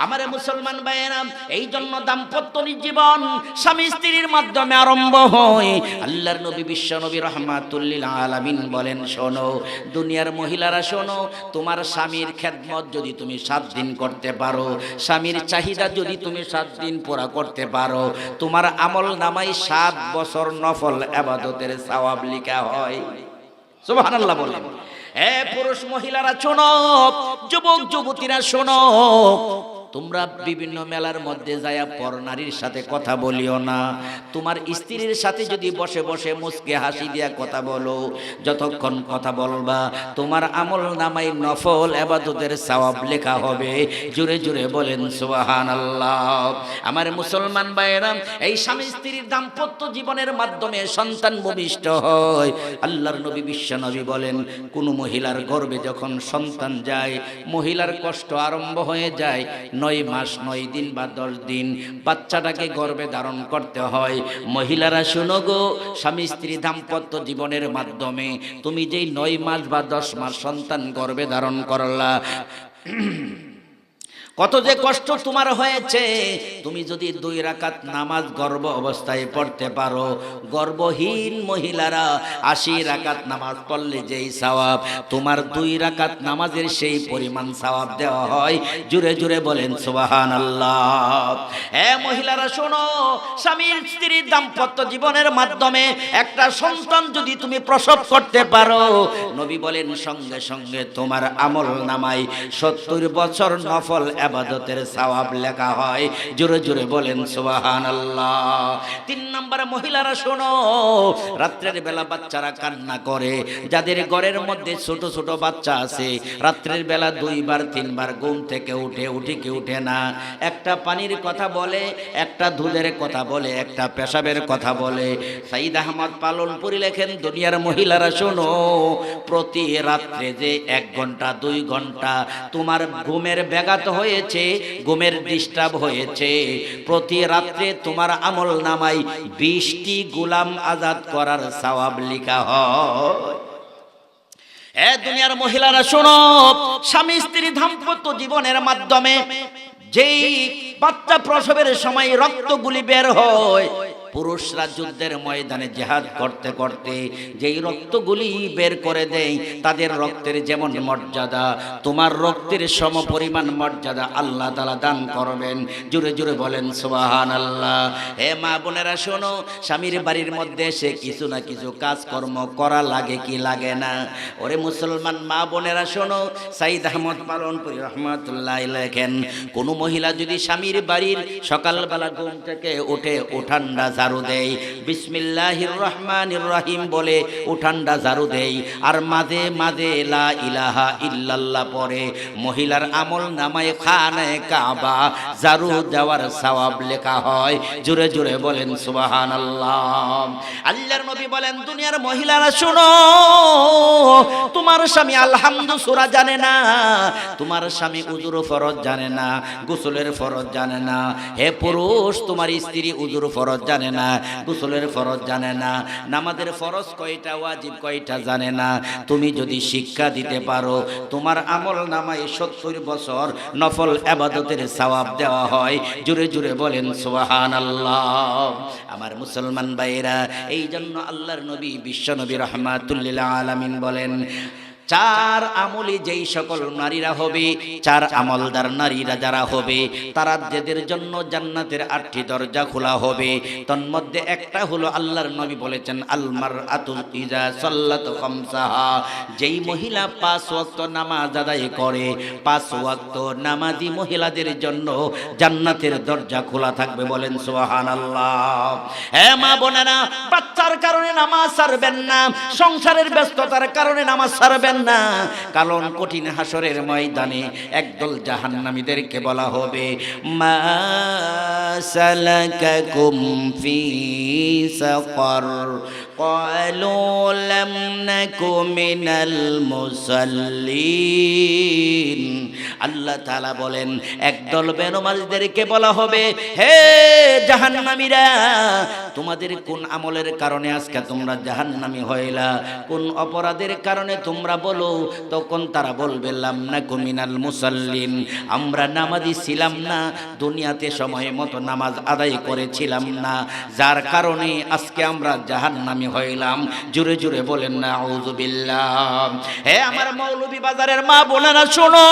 আমার মুসলমান ভাইয়েরা, এই জন্য দাম্পত্য জীবন স্বামী স্ত্রীর মাধ্যমে আরম্ভ হয়। আল্লাহর নবী বিশ্ব নবী রাহমাতুল লিল আলামিন বলেন, শোনো দুনিয়ার মহিলারা, শোনো, তোমার স্বামীর খেদমত যদি তুমি 7 দিন করতে পারো, স্বামীর চাহিদা যদি তুমি 7 দিন পুরা করতে পারো, তোমার আমল নামায় 7 বছর নফল ইবাদতের সওয়াব লেখা হয়। সুবহানাল্লাহ বলেন। হে পুরুষ মহিলারা শোনো, যুবক যুবতীরা শোনো, তোমরা বিভিন্ন মেলার মধ্যে যায়া পর নারীর সাথে কথা বলিও না। তোমার স্ত্রীর সাথে যদি বসে বসে মুস্কে হাসি দিয়া কথা বলো, যতক্ষণ কথা বলবা তোমার আমল নামায় নফল ইবাদতের সওয়াব লেখা হবে। জোরে জোরে বলেন সুবহানাল্লাহ। আমার মুসলমান ভাইরা, এই স্বামী স্ত্রীর দাম্পত্য জীবনের মাধ্যমে সন্তান ভূমিষ্ঠ হয়। আল্লাহর নবী বিশ্ব নবী বলেন, কোন মহিলার গর্ভে যখন সন্তান যায়, মহিলার কষ্ট আরম্ভ হয়ে যায়। 9 মাস 9 দিন বা 10 দিন বাচ্চাটাকে গর্ভে ধারণ করতে হয়। মহিলারা শুনো গো, স্বামী স্ত্রী দাম্পত্য জীবনের মাধ্যমে তুমি যেই 9 মাস বা 10 মাস সন্তান গর্ভে ধারণ করলা, কত যে কষ্ট তোমার হয়েছে। তুমি যদি 2 রাকাত নামাজ গর্ভ অবস্থায় পড়তে পারো, গর্ভহীন মহিলারা 80 রাকাত নামাজ পড়লে যেই সওয়াব, তোমার 2 রাকাত নামাজের সেই পরিমাণ সওয়াব দেওয়া হয়। জোরে জোরে বলেন সুবহানাল্লাহ। হে মহিলারা শোনো, স্বামীর স্ত্রীর দাম্পত্য জীবনের মাধ্যমে একটা সন্তান যদি তুমি প্রসব করতে পারো, নবী বলেন সঙ্গে সঙ্গে তোমার আমল নামায় 70 বছর নফল ইবাদতের সওয়াব লেখা হয়। জোরে জোরে বলেন সুবহানাল্লাহ। 3 নম্বরে মহিলারা শোনো, রাত্রের বেলা বাচ্চারা কান্না করে, যাদের ঘরের মধ্যে ছোট ছোট বাচ্চা আছে, রাত্রের বেলা 2 বার 3 বার ঘুম থেকে উঠে কি উঠে না, একটা পানির কথা বলে, একটা দুধের কথা বলে, একটা পেশাবের কথা বলে। সাইদ আহমদ পালনপুরি লেখেন, দুনিয়ার মহিলারা শোনো, প্রতি রাত্রে যে 1 ঘন্টা 2 ঘন্টা তোমার ঘুমের ব্যাঘাত হয়েছে, ঘুমের ডিস্টার্ব হয়েছে, প্রতি রাত্রে তোমার আমল নামায় 20টি গোলাম আজাদ করার সওয়াব লেখা হয়। এ দুনিয়ার মহিলারা শোনো, স্বামী স্ত্রী দাম্পত্য জীবনের মাধ্যমে যেই বাচ্চা প্রসবের সময় রক্তগুলি বের হয়, পুরুষরা যুদ্ধের ময়দানে জিহাদ করতে করতে যেই রক্তগুলি বের করে দেয়, তাদের রক্তের যেমন মর্যাদা, তোমার রক্তের সমপরিমাণ মর্যাদা আল্লাহ তাআলা দান করবেন। জোরে জোরে বলেন সুবহানাল্লাহ। হে মা বোনেরা শোনো, স্বামীর বাড়ির মধ্যে এসে কিছু না কিছু কাজকর্ম করা লাগে কি লাগে না? ওরে মুসলমান মা বোনেরা শোনো, সাইদ আহমদ পালনপুরি রহমাতুল্লাহ লেখেন, কোন মহিলা যদি স্বামীর বাড়ির সকালবেলা ঘুম থেকে উঠে ঠান্ডা ঝাড়ু দেই, বিসমিল্লাহির রহমানির রহিম বলে উঠানটা ঝাড়ু দেই, আর মাঝে মাঝে লা ইলাহা ইল্লাল্লাহ পড়ে মহিলার আমল নামায় খানায়ে কাবা ঝাড়ু দেওয়ার সওয়াব লেখা হয়। জোরে জোরে বলেন সুবহানাল্লাহ। আল্লাহর নবী বলেন, দুনিয়ার মহিলারা শুনো, তোমার স্বামী আলহামদু সূরা জানে না, তোমার স্বামী উযুর ফরজ জানে না, গোসলের ফরজ জানে না। হে পুরুষ, তোমার স্ত্রী উযুর ফরজ জানে না, গোসলের ফরজ জানে না, নামাজের ফরজ কয়টা, ওয়াজিব কয়টা জানে না। তুমি যদি শিক্ষা দিতে পারো, তোমার আমল নামায় 70 বছর নফল ইবাদতের সওয়াব দেওয়া হয়। জোরে জোরে বলেন সুবহানাল্লাহ। আমার মুসলমান ভাইরা, এই জন্য আল্লাহর নবী বিশ্ব নবী রাহমাতুল লিল আলামিন বলেন, চার আমলি যেই সকল নারীরা হবে, চার আমলদার নারীরা যারা হবে, তারা যাদের জন্য জান্নাতের 8টি দরজা খোলা হবে। তন্মধ্যে একটা হলো আল্লাহর নবী বলেছেন, আল মারআতু ইজা সাল্লাত খামসাহা, যেই মহিলা 5 ওয়াক্ত নামাজ আদায় করে, 5 ওয়াক্ত নামাজি মহিলাদের জন্য জান্নাতের দরজা খোলা থাকবে। বলেন সুবহানাল্লাহ। হে মা বোনেরা, বাচ্চার কারণে নামাজ ছাড়বেন না, সংসারের ব্যস্ততার কারণে নামাজ ছাড়বেন না, কারণ কঠিন হাসরের ময়দানে একদল জাহান্নামীদেরকে বলা হবে, মা সালাকাকুম ফি সাকার ক্বালু লাম নাকু মিনাল মুসাল্লিন। আল্লাহ তাআলা বলেন, একদল বেনমাজদেরকে বলা হবে, হে জাহান্নামীরা, তোমাদের কোন আমলের কারণে আজকে তোমরা জাহান্নামী হইলা, কোন অপরাধের কারণে তোমরা বলো? তখন তারা বলবে, লাম নাকু মিনাল মুসাল্লিন, আমরা নামাজি ছিলাম না, দুনিয়াতে সময় মতো নামাজ আদায় করেছিলাম না, যার কারণে আজকে আমরা জাহান্নামী হইলাম। জোরে জোরে বলেন না আউযুবিল্লাহ। হে আমার মৌলভী বাজারের মা বোনেরা শোনো,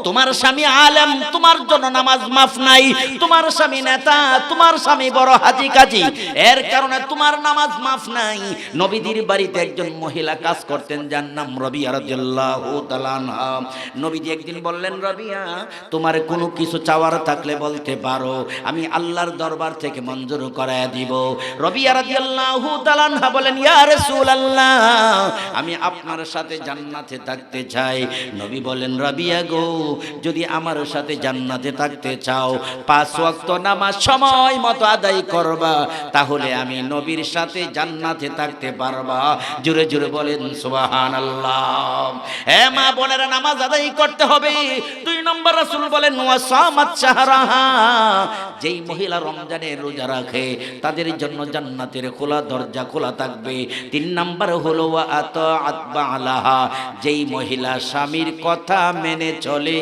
তোমার স্বামী আলেম, তোমার জন্য নামাজ মাফ নাই। তোমার স্বামী নেতা, তোমার স্বামী বড় হাজি কাজী, এর কারণে তোমার নামাজ মাফ নাই। নবীদের বাড়িতে একজন মহিলা কাজ করতেন, যার নাম রাবিয়া রাদিয়াল্লাহু তাআলা আনহা। নবীজি একদিন বললেন, রাবিয়া, তোমার কোনো কিছু চাওয়ার থাকলে বলতে পারো, আমি আল্লাহর দরবার থেকে মঞ্জুর করায়া দিব। রাবিয়া রাদিয়াল্লাহু তাআলা আনহা বলেন, ইয়া রাসূলুল্লাহ, আমি আপনার সাথে জান্নাতে থাকতে চাই। নবী বলেন, রাবিয়া গো, যদি আমার সাথে জান্নাতে থাকতে চাও, 5 ওয়াক্ত নামাজ সময় মতো আদায় করবা, তাহলে আমি নবীর সাথে জান্নাতে থাকতে পারবা। জোরে জোরে বলেন সুবহানাল্লাহ। হে মা বোনেরা, নামাজ আদায় করতে হবে। 2 নম্বর রাসূল বলেন, ওয়াসামাত শাহরাহা, যেই মহিলা রমজানের রোজা রাখে, তাদের জন্য জান্নাতের খোলা দরজা খোলা থাকবে। 3 নম্বর হলো ওয়া আতাআত বালাহা, যেই মহিলা স্বামীর কথা মেনে চলে,